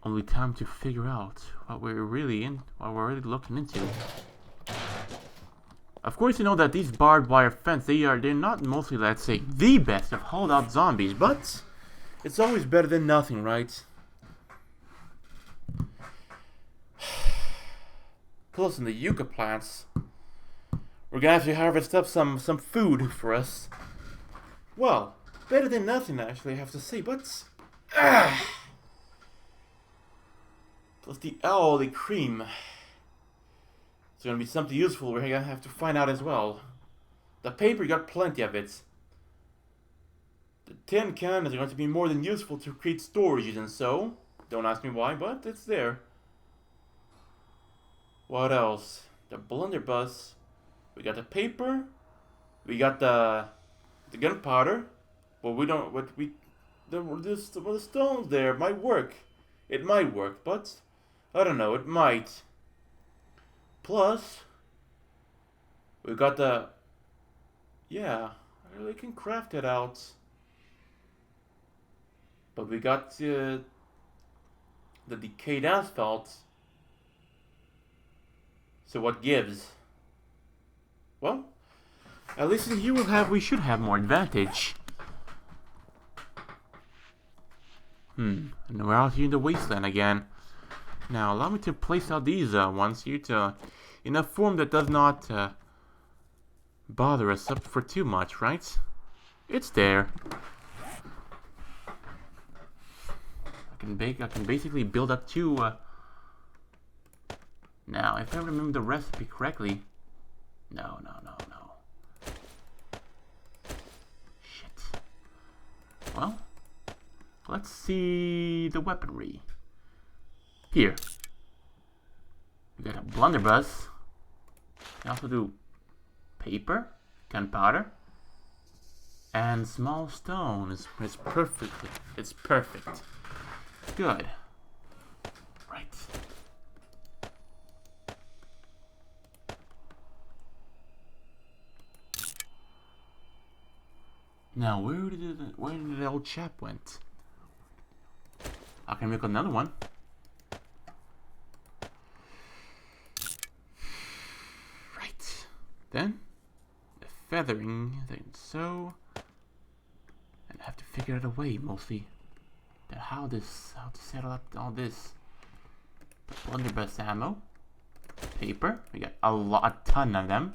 only time to figure out what we're really looking into. Of course, you know that these barbed wire fence, they're not mostly, let's say, the best of holdout zombies, but it's always better than nothing, right? Plus, in the yucca plants, we're gonna have to harvest up some food for us. Well, better than nothing, actually, I have to say, but... Plus the cream. It's gonna be something useful we're gonna have to find out as well. The paper, got plenty of it. The tin can is going to be more than useful to create storages and so. Don't ask me why, but it's there. What else? The blunderbuss. We got the paper. We got the gunpowder. But we don't. The stones there might work. It might work, but I don't know. It might. Plus, we got the. Yeah, I really can craft it out. But we got the decayed asphalt. So what gives? Well, at least in here we should have more advantage. And we're out here in the wasteland again. Now allow me to place out these ones here in a form that does not bother us up for too much, right? It's there. I can basically build up two. Now, if I remember the recipe correctly, no. Shit. Well, let's see the weaponry. Here, we got a blunderbuss. We also do paper, gunpowder, and small stone. It's perfect. It's perfect. Good. Right. Now, where did the old chap went? I can make another one. Right. Then, the feathering, then so. And I have to figure out a way, mostly. That how to settle up all this. Blunderbuss ammo. Paper. We got a ton of them.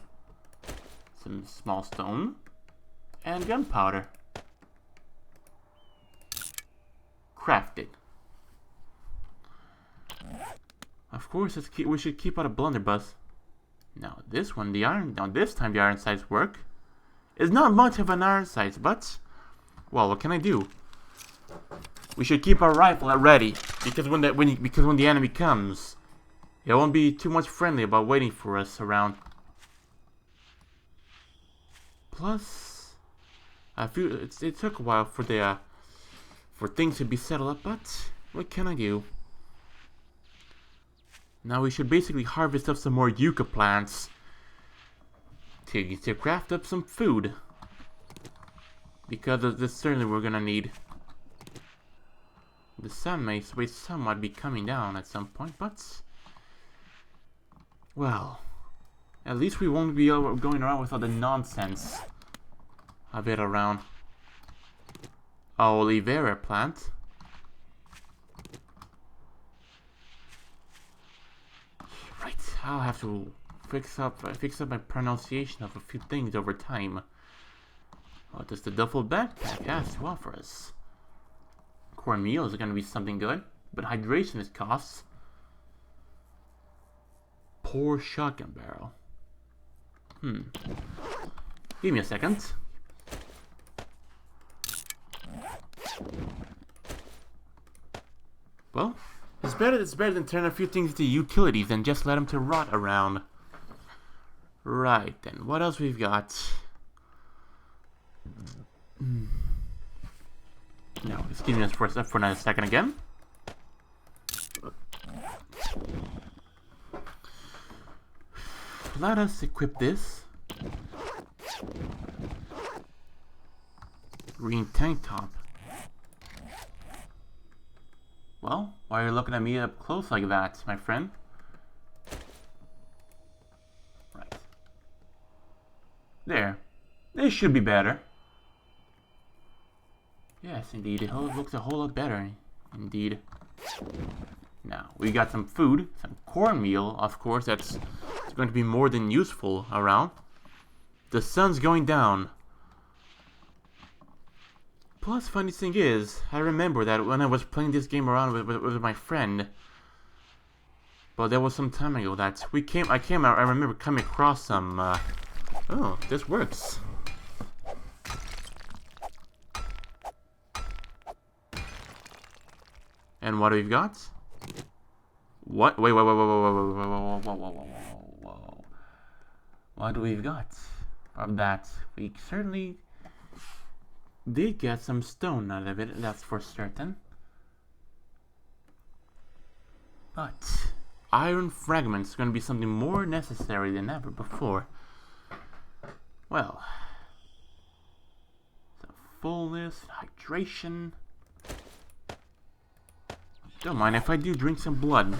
Some small stone. And gunpowder. Crafted. Of course, we should keep out a blunderbuss. Now this one, this time the iron sights work. It's not much of an iron sights, but well, what can I do? We should keep our rifle at ready because when the enemy comes, it won't be too much friendly about waiting for us around. Plus, it took a while for things to be settled up, but what can I do? Now we should basically harvest up some more yucca plants to craft up some food. Because of this, certainly we're gonna need. The sun may somewhat be coming down at some point, but well, at least we won't be going around with all the nonsense of it around. Aloe vera plant. Right, I'll have to fix up my pronunciation of a few things over time. What does the duffel backpack have to offer us? Cornmeal is going to be something good, but hydration is costs. Poor shotgun barrel. Give me a second. Well, it's better than turn a few things into utilities than just let them to rot around. Right then, what else we've got? No, excuse me for another second again. Let us equip this. Green tank top. Well, why are you looking at me up close like that, my friend? Right. There. This should be better. Yes, indeed. It looks a whole lot better. Indeed. Now, we got some food. Some cornmeal, of course. That's going to be more than useful around. The sun's going down. Plus, funny thing is, I remember that when I was playing this game around with my friend, but that was some time ago that I remember coming across some, oh, this works. And what we've got? What? Wait. What do we've got from that? We certainly did get some stone out of it, that's for certain. But iron fragments are going to be something more necessary than ever before. Well, some fullness, hydration. Don't mind if I do drink some blood.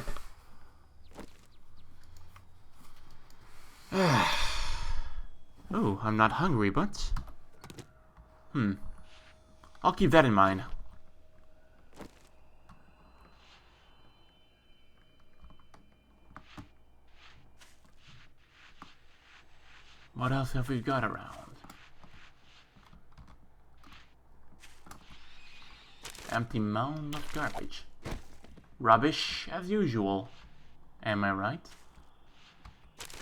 Oh, I'm not hungry, but I'll keep that in mind. What else have we got around? Empty mound of garbage. Rubbish as usual. Am I right?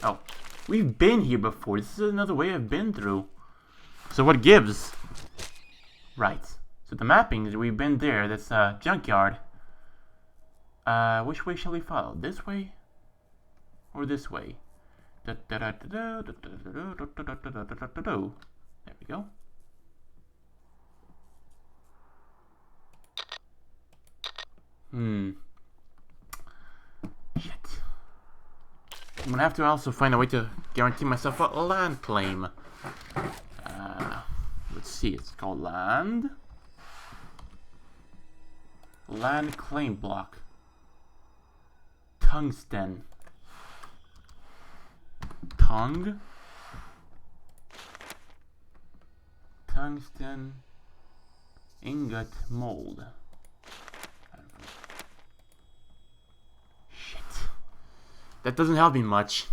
Oh, we've been here before. This is another way I've been through. So what gives? Right. So the mapping, we've been there. That's a junkyard. Which way shall we follow? This way? Or this way? There we go. Shit. I'm gonna have to also find a way to guarantee myself a land claim. Let's see, it's called land claim block. Tungsten. tungsten ingot mold. Shit. That doesn't help me much.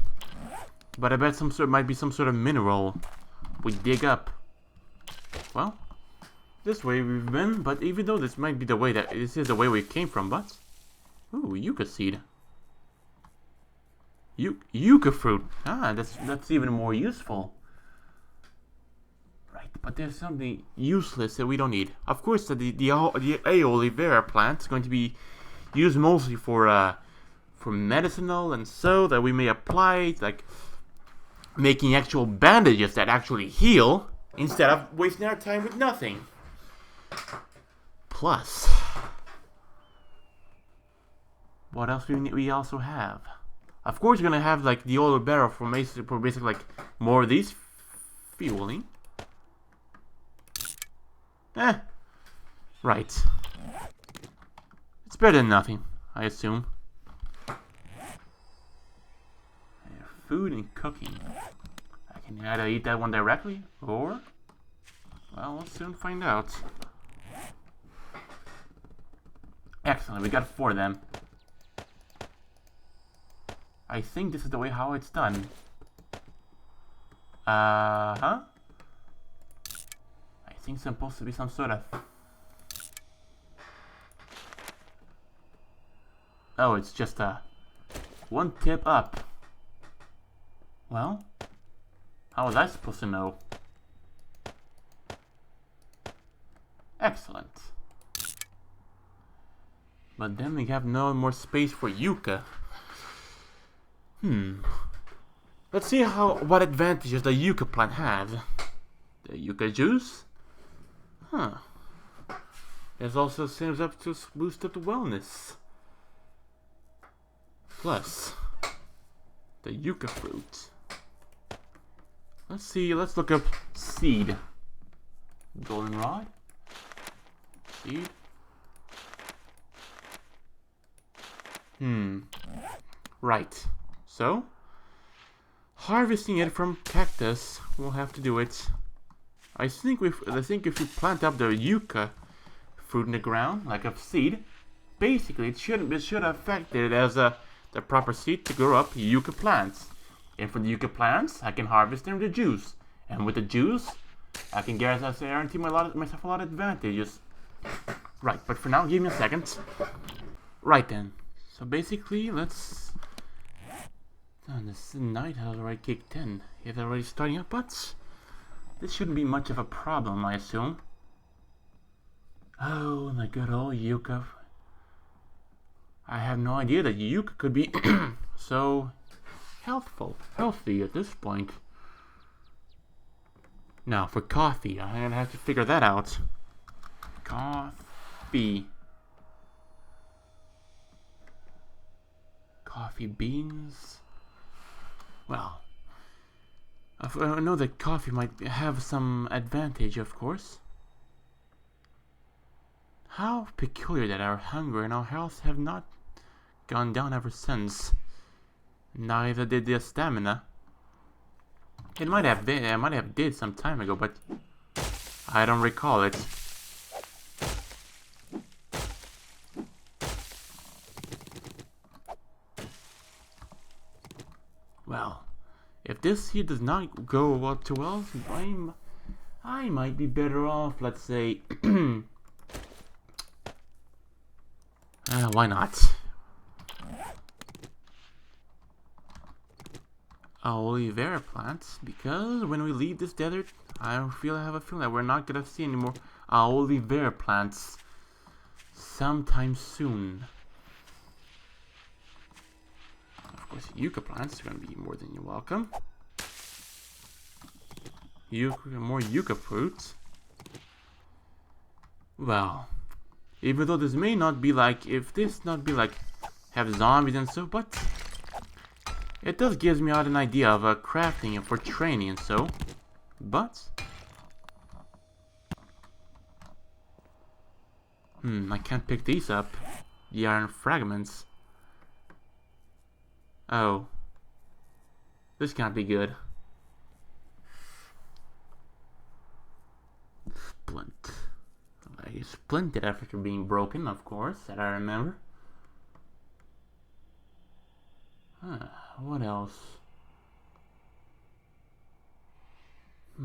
But I bet might be some sort of mineral we dig up. Well, this way we've been, but even though this might be the way this is the way we came from, but ooh, yucca seed. Yucca fruit. Ah, that's even more useful. Right, but there's something useless that we don't need. Of course, the aloe vera plant is going to be used mostly for medicinal, and so that we may apply it, like making actual bandages that actually heal, instead of wasting our time with nothing. Plus, what else do we also have? Of course, we're gonna have like the aloe vera for basically like more of these fueling. Right. It's better than nothing, I assume. Food and cooking. I can either eat that one directly, or well, we'll soon find out. Excellent, we got 4 of them. I think this is the way how it's done. I think it's supposed to be some sort of... Oh, it's just one tip up. Well, how was I supposed to know? Excellent. But then we have no more space for yucca. Let's see what advantages the yucca plant has. The yucca juice? Huh. It also seems up to boost up the wellness. Plus, the yucca fruit. Let's see, let's look up seed. Goldenrod. Seed. Right. So, harvesting it from cactus, we'll have to do it. I think if you plant up the yucca fruit in the ground, like a seed, basically it should affect it as the proper seed to grow up yucca plants. And from the yucca plants, I can harvest them with the juice. And with the juice, I can guarantee myself a lot of advantages. Right, but for now, give me a second. Right then. So basically, let's... Oh, this night has already kicked in. It's already starting up, but... This shouldn't be much of a problem, I assume. Oh, the good old yucca. I have no idea that yucca could be so healthy at this point. Now, for coffee, I'm gonna have to figure that out. Coffee beans. Well, I know that coffee might have some advantage, of course. How peculiar that our hunger and our health have not gone down ever since. Neither did the stamina. It might have did some time ago, but I don't recall it. Well, if this here does not go too well, I might be better off, let's say... why not? Aloe vera plants, because when we leave this desert, I have a feeling that we're not gonna see any more aloe vera plants sometime soon. Of course, yucca plants are gonna be more than welcome. More yucca fruits. Well, even though this may not be like, have zombies and so, but it does give me out an idea of crafting and for training and so. But I can't pick these up. The iron fragments. Oh, this can't be good. splintered after being broken, of course, that I remember. What else?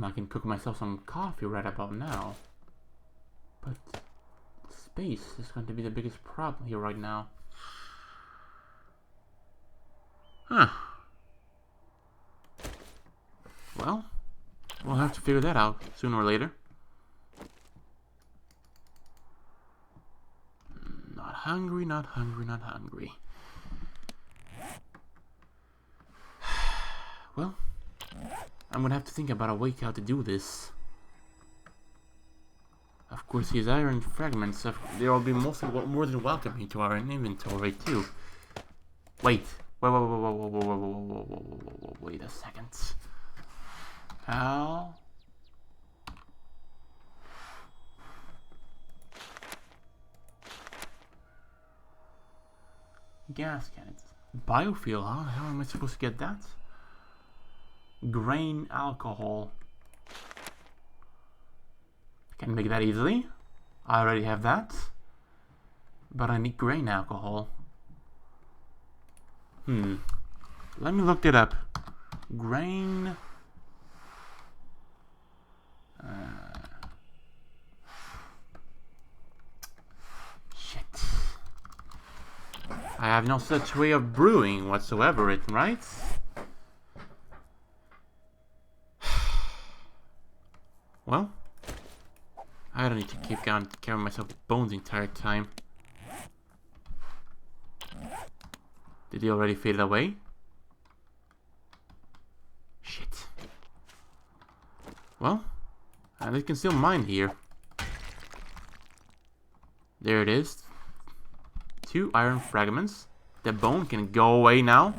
I can cook myself some coffee right about now. But space is going to be the biggest problem here right now. Well, we'll have to figure that out sooner or later. Not hungry, not hungry, not hungry. Well, I'm gonna have to think about a way how to do this. Of course, these iron fragments, they'll be more than welcome into our inventory too. Wait, wait a second. How? Gas cannons. Biofuel, huh? How am I supposed to get that? Grain alcohol. Can make that easily. I already have that. But I need grain alcohol. Let me look it up. Grain. Shit. I have no such way of brewing whatsoever, right? Well, I don't need to keep carrying myself with bones the entire time. Did he already fade away? Shit. Well, they can still mine here. There it is. 2 iron fragments. The bone can go away now.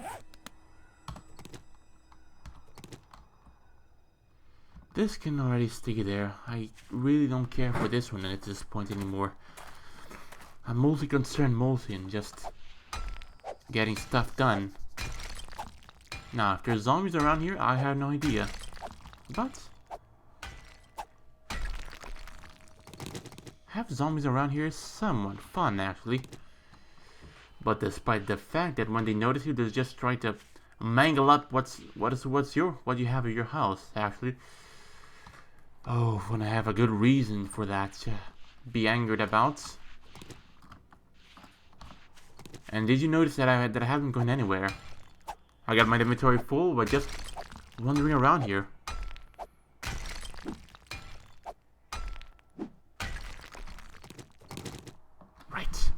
This can already stay there. I really don't care for this one at this point anymore. I'm mostly concerned in just getting stuff done. Now, if there's zombies around here, I have no idea. But have zombies around here is somewhat fun, actually. But despite the fact that when they notice you, they just try to mangle up what you have at your house, actually. Oh, when I have a good reason for that to be angered about. And did you notice that I haven't gone anywhere? I got my inventory full, but just wandering around here. Right.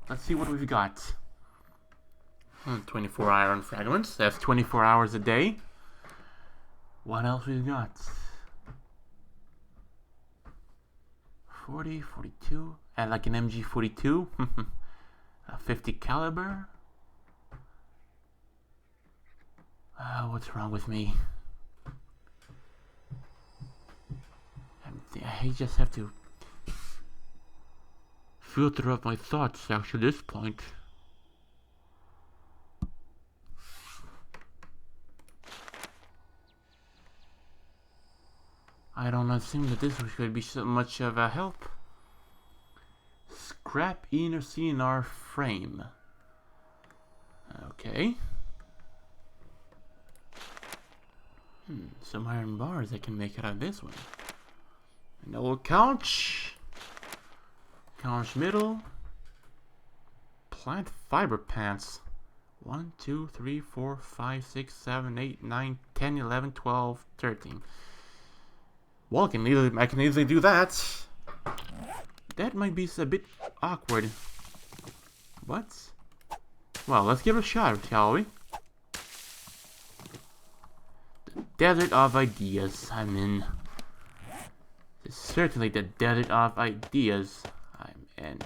Let's see what we've got. 24 iron fragments. That's 24 hours a day. What else we've got? 40, 42, and like an MG42, a 50 caliber. What's wrong with me? I just have to filter up my thoughts actually at this point. I don't assume that this could be so much of a help. Scrap inner CNR frame. Okay. Some iron bars I can make out of this one. An old couch. Couch middle. Plant fiber pants. 1, 2, 3, 4, 5, 6, 7, 8, 9, 10, 11, 12, 13. Well, I can easily do that. That might be a bit awkward. But, well, let's give it a shot, shall we? The desert of ideas I'm in. It's certainly the desert of ideas I'm in.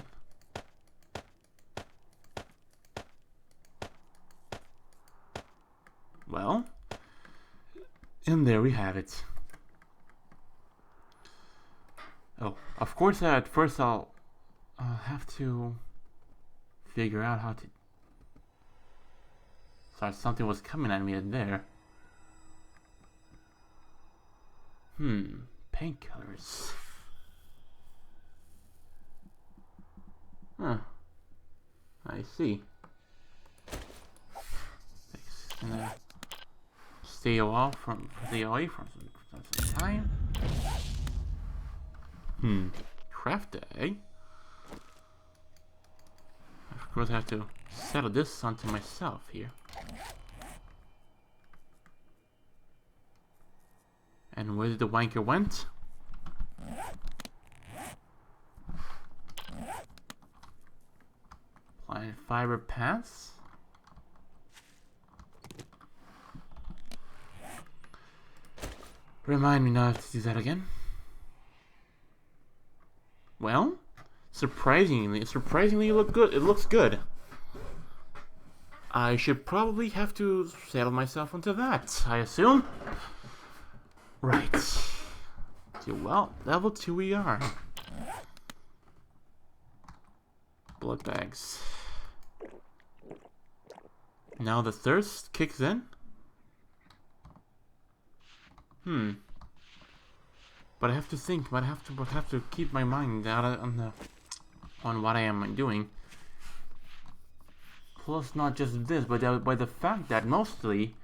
Well, and there we have it. Oh, of course, at first I'll have to figure out how to... Sorry, something was coming at me in there. Painkillers. Huh. I see. Gonna stay away from some time. Craft it, eh? Of course I have to settle this onto myself here. And where did the wanker went? Plant fiber paths. Remind me not to do that again. Well, surprisingly, you look good. It looks good. I should probably have to settle myself onto that, I assume. Right. Well, level 2 we are. Blood bags. Now the thirst kicks in. But I have to think. But I have to keep my mind out on what I am doing. Plus, not just this, but by the fact that mostly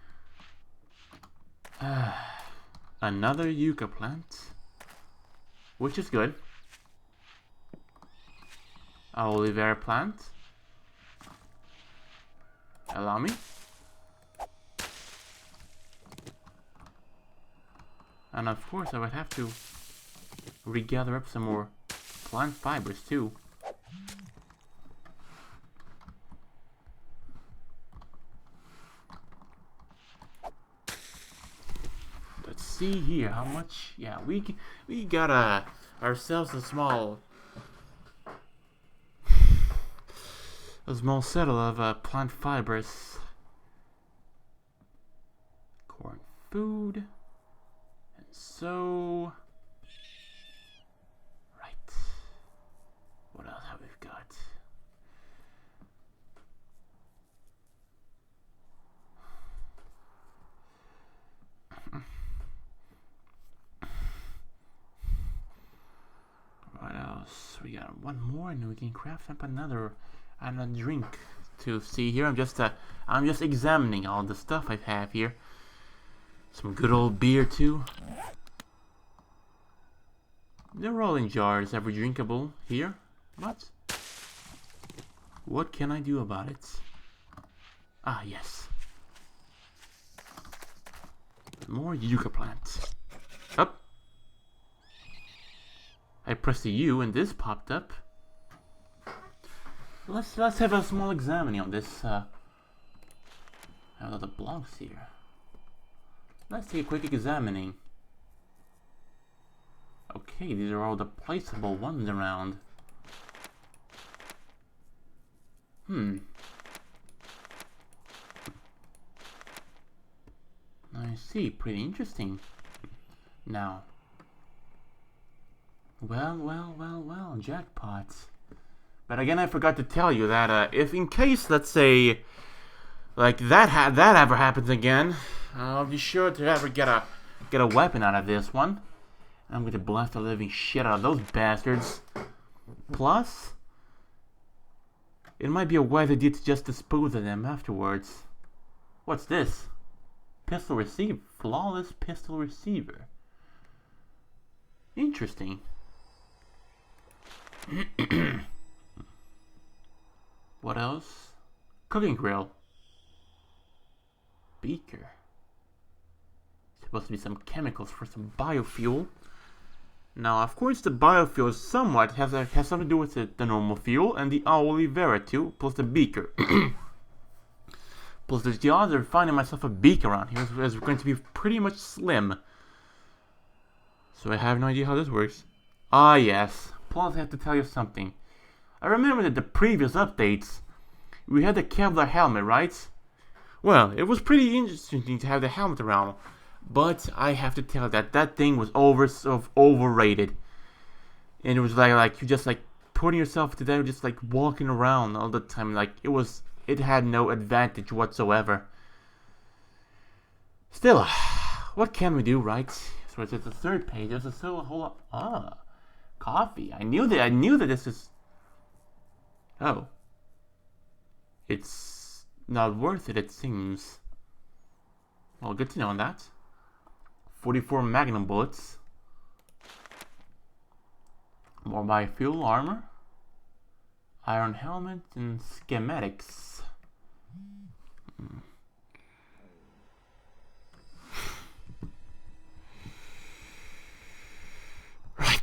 another yucca plant, which is good. Aloe vera plant. Allow me. And of course I would have to regather up some more plant fibers too. Let's see here how much. Yeah, we got ourselves a small settle of plant fibers. Corn food. So, right, what else have we got? What else? We got one more, and we can craft up another drink to see here. I'm just examining all the stuff I have here. Some good old beer too. They're all in jars, every drinkable here. But what can I do about it? Ah, yes. More yucca plants. Up. I pressed the U and this popped up. Let's have a small examining on this. I have a lot of blocks here. Let's take a quick examining. Okay, these are all the placeable ones around. I see, pretty interesting. Now. Well, jackpots. But again, I forgot to tell you that if in case, let's say, like that ever happens again, I'll be sure to ever get a weapon out of this one. I'm going to blast the living shit out of those bastards. Plus, it might be a wise idea to just dispose of them afterwards. What's this? Pistol receiver. Flawless pistol receiver. Interesting. What else? Cooking grill. Beaker. Supposed to be some chemicals for some biofuel. Now, of course, the biofuel somewhat has something to do with the normal fuel and the aloe vera too, plus the beaker. Plus, the odds of finding myself a beaker around here is going to be pretty much slim. So I have no idea how this works. Ah, yes. Plus, I have to tell you something. I remember that the previous updates, we had the Kevlar helmet, right? Well, it was pretty interesting to have the helmet around. But I have to tell you that thing was overrated. And it was like you just like putting yourself to that, just like walking around all the time. Like it had no advantage whatsoever. Still, what can we do, right? So it's at the third page. There's still a whole lot. Coffee. I knew that this is. Oh. It's not worth it, it seems. Well, good to know on that. 44 magnum bullets. More biofuel armor. Iron helmet and schematics. Right.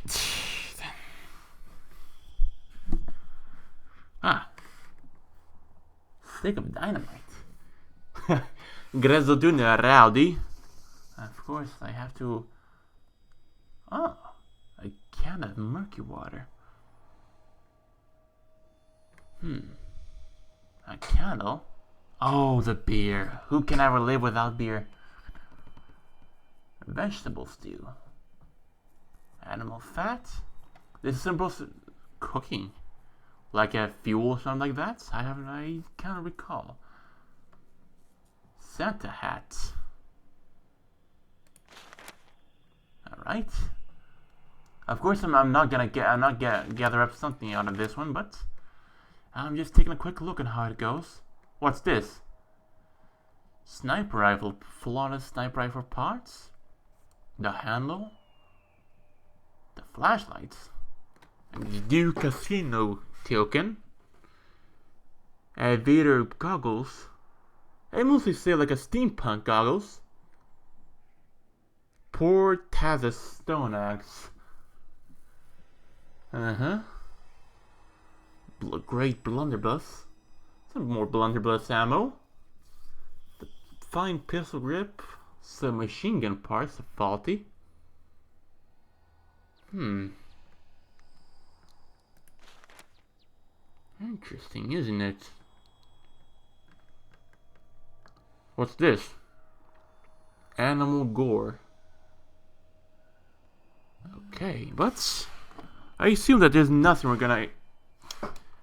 Ah. Stick of dynamite. Grezoduna rowdy. Of course, I have to... Oh, a can of murky water. A candle? Oh, the beer. Who can ever live without beer? Vegetable stew. Animal fat? This is simple cooking. Like a fuel or something like that? I can't recall. Santa hat. Alright. Of course I'm not gonna gather up something out of this one, but I'm just taking a quick look at how it goes. What's this? Sniper rifle, flawless sniper rifle parts. The handle. The flashlights. New casino token. Aviator goggles. I mostly say like a steampunk goggles. Poor Taz's stone axe. Great blunderbuss. Some more blunderbuss ammo. The fine pistol grip. Some machine gun parts are faulty. Interesting, isn't it? What's this? Animal gore. Okay, but I assume that there's nothing we're gonna...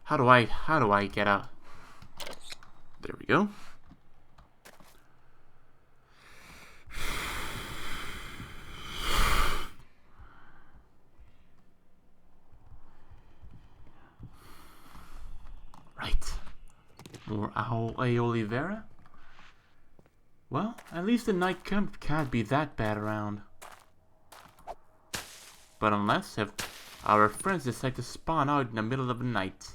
How do I get out? There we go. Right. More Oliveira. Well, at least the night can't be that bad around. But unless if our friends decide to spawn out in the middle of the night.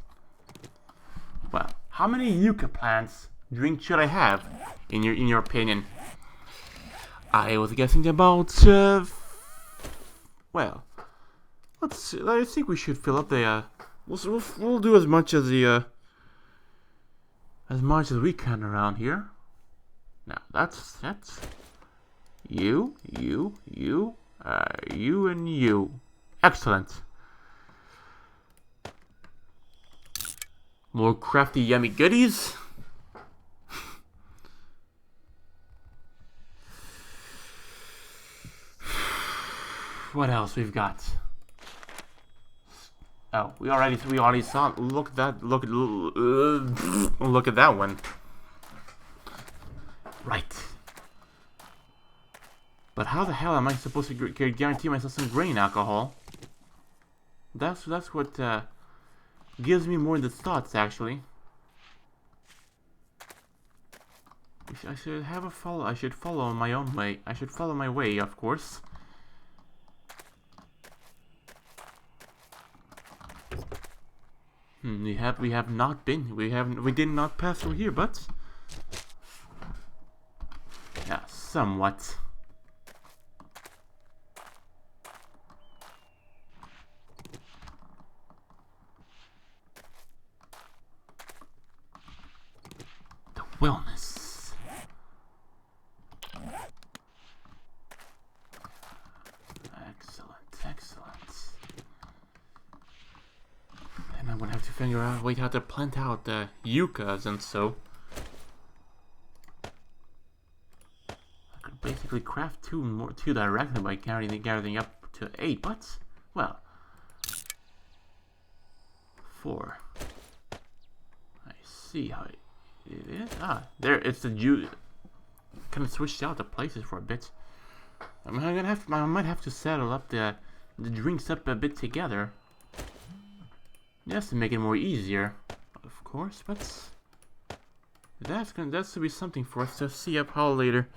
Well, how many yucca plants drink should I have, in your opinion? I was guessing about well, let's see, I think we should fill up the we'll do as much as we can around here. Now that's you and you. Excellent. More crafty yummy goodies. What else we've got? Oh, we already saw. Look at that one. Right. But how the hell am I supposed to guarantee myself some grain alcohol? That's what gives me more of the thoughts, actually. I should follow my own way. I should follow my way, of course. We have not been. We did not pass through here, but yeah, somewhat. The wellness. Excellent. And I'm gonna have to figure out how to plant out the yuccas and so. I could basically craft two directly by gathering up to 8, but well, 4. I see how it is. There it's the juice. Kind of switched out the places for a bit. I might have to settle up the drinks up a bit together. Just to make it more easier. course, but that's to be something for us to see up how later.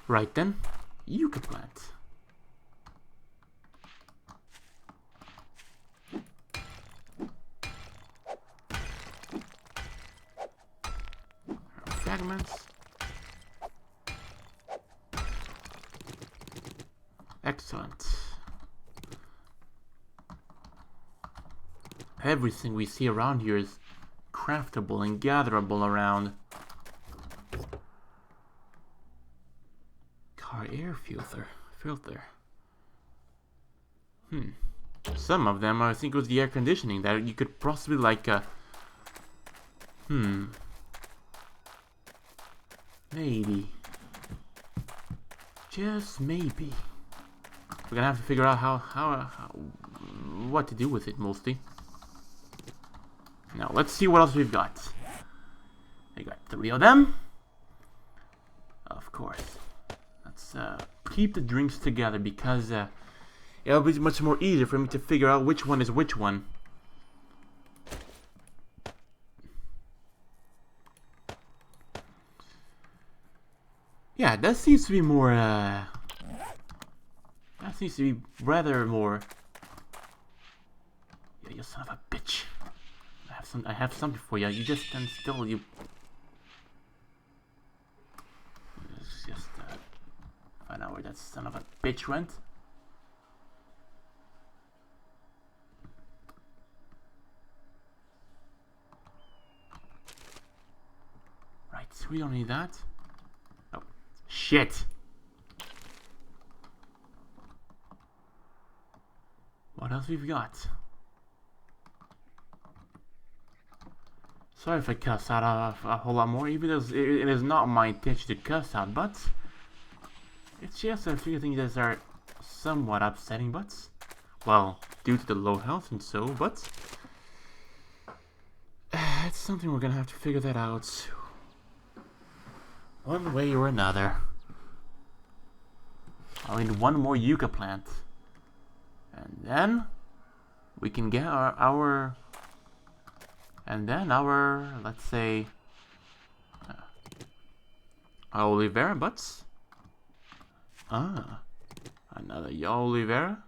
Right then, yucca plant. Fragments. Excellent. Everything we see around here is craftable and gatherable around. Car air filter. Some of them, I think it was the air conditioning that you could possibly like, maybe. Just maybe. We're gonna have to figure out what to do with it, mostly. Now, let's see what else we've got. We got 3 of them. Of course. Let's keep the drinks together because it'll be much more easier for me to figure out which one is which one. Yeah, that seems to be more, that seems to be rather more... Yeah, you son of a bitch. I have something for you. You just stand still, you... Let's just, find out where that son of a bitch went. Right, we don't need that. Oh, shit! What else we've got? Sorry if I cuss out a whole lot more, even though it is not my intention to cuss out, but it's just a few things that are somewhat upsetting, but, well, due to the low health and so, but it's something we're gonna have to figure that out one way or another. I'll need one more yucca plant, and then we can get our let's say, aloe vera butts. Another aloe vera.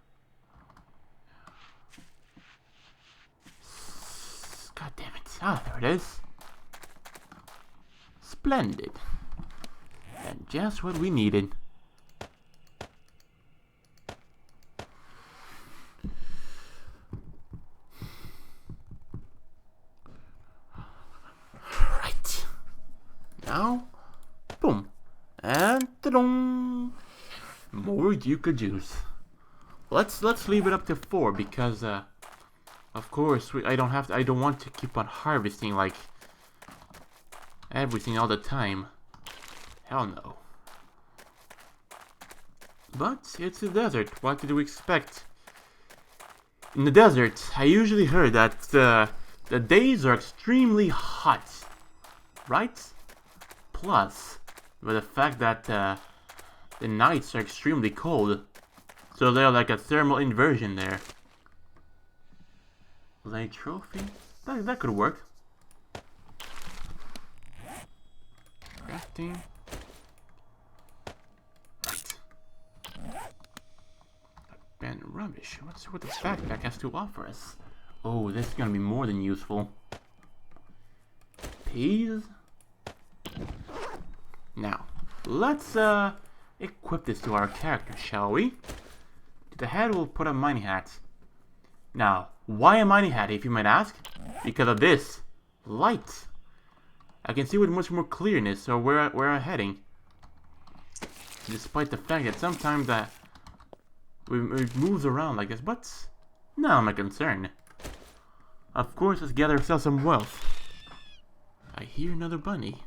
God damn it. There it is. Splendid. And just what we needed. Now, boom, and ta-dong, more yucca juice. Let's leave it up to 4 because, of course, I don't want to keep on harvesting like everything all the time. Hell no. But it's a desert. What did we expect? In the desert, I usually heard that the days are extremely hot, right? Plus, with the fact that the nights are extremely cold, so they're like a thermal inversion there. Lay trophy? That could work. Crafting. Right. Abandoned rubbish. Let's see what this backpack has to offer us. Oh, this is gonna be more than useful. Peas. Now, let's equip this to our character, shall we? To the head, we'll put a mining hat. Now, why a mining hat, if you might ask? Because of this light. I can see with much more clearness so where I'm heading. Despite the fact that sometimes it moves around like this, but not my concern. Of course, let's gather ourselves some wealth. I hear another bunny.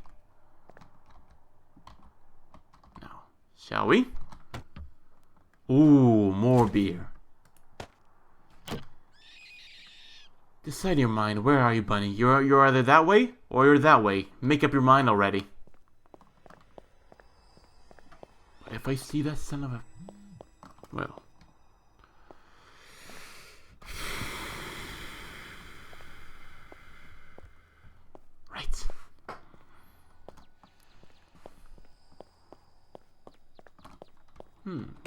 Shall we? Ooh, more beer. Decide your mind. Where are you, bunny? You're either that way or you're that way. Make up your mind already. if I see that son of a... Well... Right.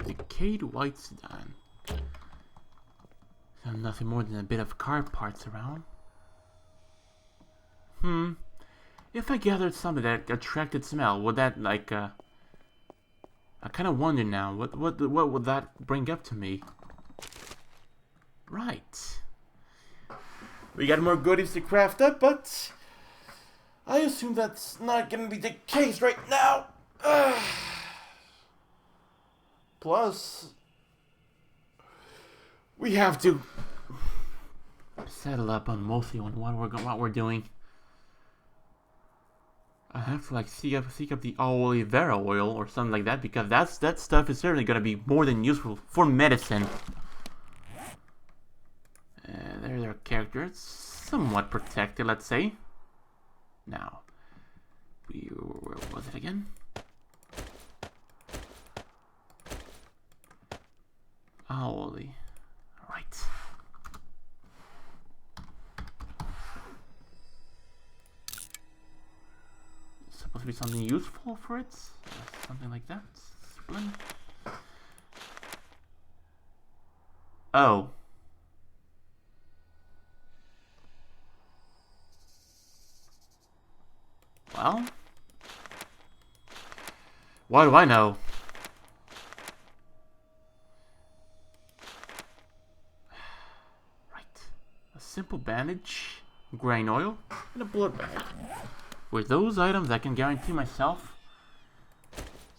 Decayed white sedan. So nothing more than a bit of car parts around. If I gathered something that attracted smell, would that like I kind of wonder now. What would that bring up to me? Right. We got more goodies to craft up, but I assume that's not gonna be the case right now. Plus, we have to settle up on mostly on what we're doing. I have to like seek up the aloe vera oil or something like that, because that stuff is certainly gonna be more than useful for medicine. There's our character. It's somewhat protected, let's say. Now, where was it again? Aloe. Right. Supposed to be something useful for it? Something like that? Splint. Oh. Well, what do I know? Right. A simple bandage, grain oil, and a blood bag. With those items, I can guarantee myself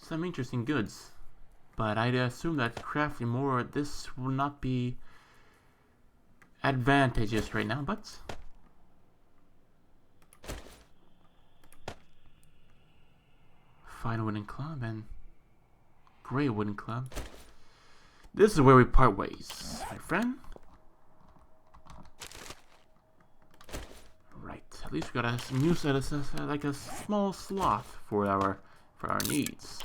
some interesting goods. But I'd assume that crafting more of this will not be advantageous right now, but... Fine wooden club and gray wooden club. This is where we part ways, my friend. Right, at least we got a new set of like a small sloth for our needs.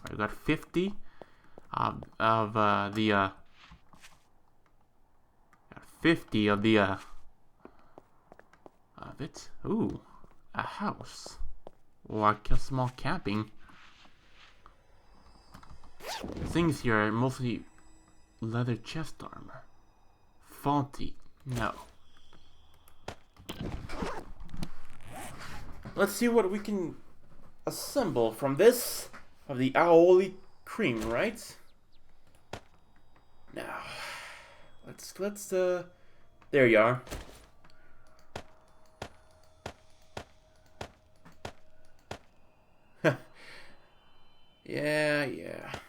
Right, we got 50 of the 50 of the of it. Ooh, a house. Or a small camping. Things here are mostly leather chest armor. Faulty. No. Let's see what we can assemble from this of the aioli cream, right? Now, let's there you are. Yeah.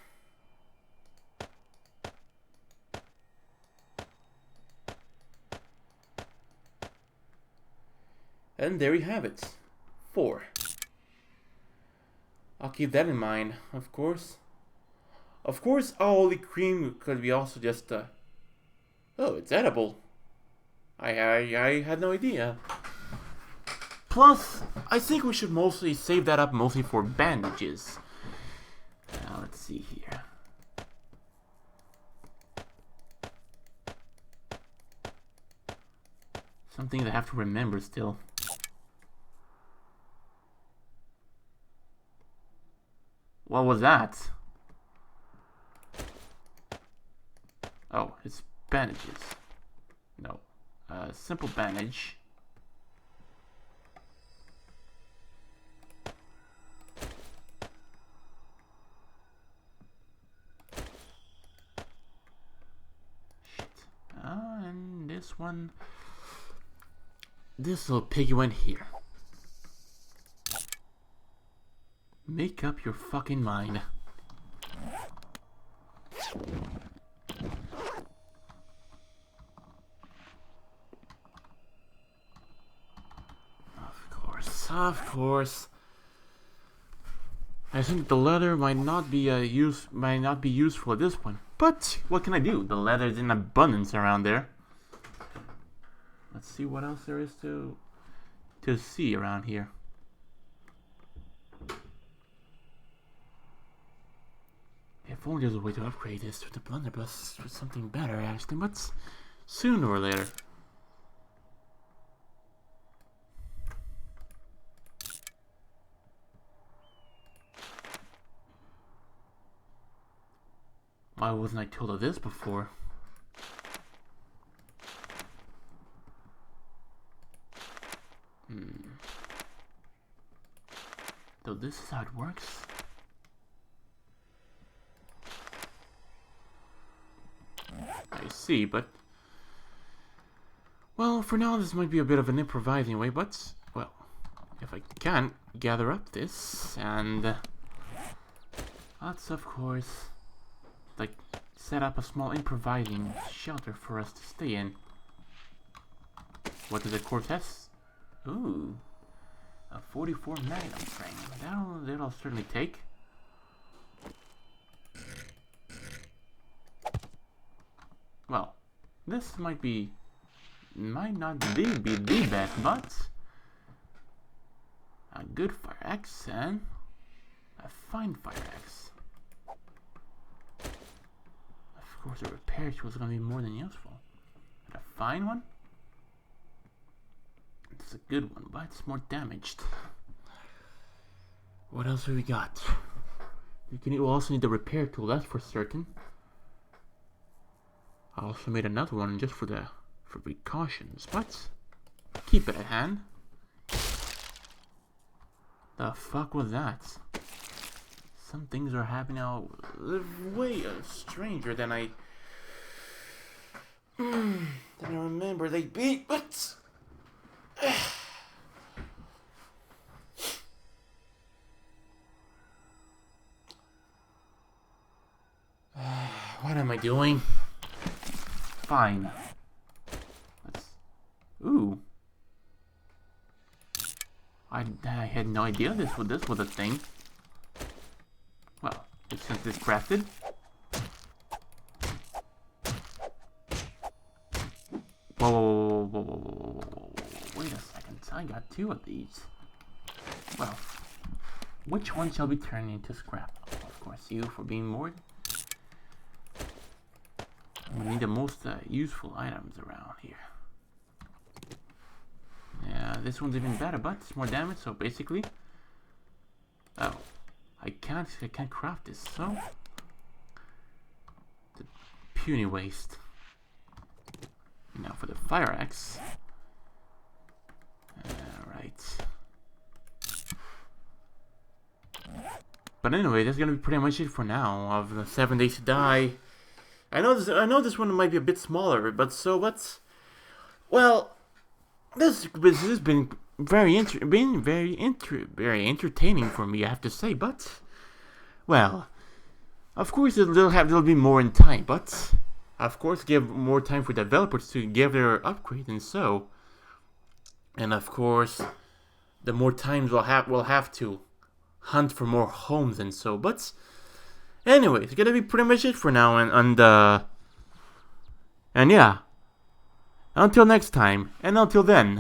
And there you have it. 4. I'll keep that in mind, of course. Of course, aioli cream could be also just oh, it's edible. I had no idea. Plus, I think we should mostly save that up mostly for bandages. Now, let's see here. Something that I have to remember still. What was that? Oh, it's bandages. No. Simple bandage. And this one, this little piggy went here. Make up your fucking mind. Of course. I think the leather might not be useful at this point. But what can I do? The leather's in abundance around there. Let's see what else there is to see around here. only there's a way to upgrade this to the blunderbuss with something better, actually, but sooner or later. Why wasn't I told of this before? So this is how it works? I see, but... Well, for now this might be a bit of an improvising way, but... Well, if I can gather up this, and... let's, of course... like, set up a small improvising shelter for us to stay in. What does the Cortez? Ooh, a 44 Magnum frame. That'll certainly take. Well, this might not be the best, but a good fire axe and a fine fire axe. Of course, a repair tool is going to be more than useful. And a fine one? It's a good one, but it's more damaged. What else have we got? We'll also need the repair tool, that's for certain. I also made another one just for precautions, but keep it at hand. The fuck was that? Some things are happening now way stranger than I remember they'd be, but what am I doing? Fine. Ooh. I had no idea this was a thing. Well, since it's crafted. Whoa. Wait a second. I got two of these. Well, which one shall be turned into scrap? Of course, you for being moored. We need the most useful items around here. Yeah, this one's even better, but it's more damage, so basically... Oh. I can't craft this, so... The puny waste. Now for the fire axe. Alright. But anyway, that's gonna be pretty much it for now of the 7 Days to Die. I know this one might be a bit smaller, but so what's... Well, this has been very entertaining for me, I have to say, but... Well, of course there'll be more in time, but... Of course, give more time for developers to give their upgrade and so. And of course, the more times we'll have to hunt for more homes and so. But anyway, it's gonna be pretty much it for now. And yeah, until next time, and until then.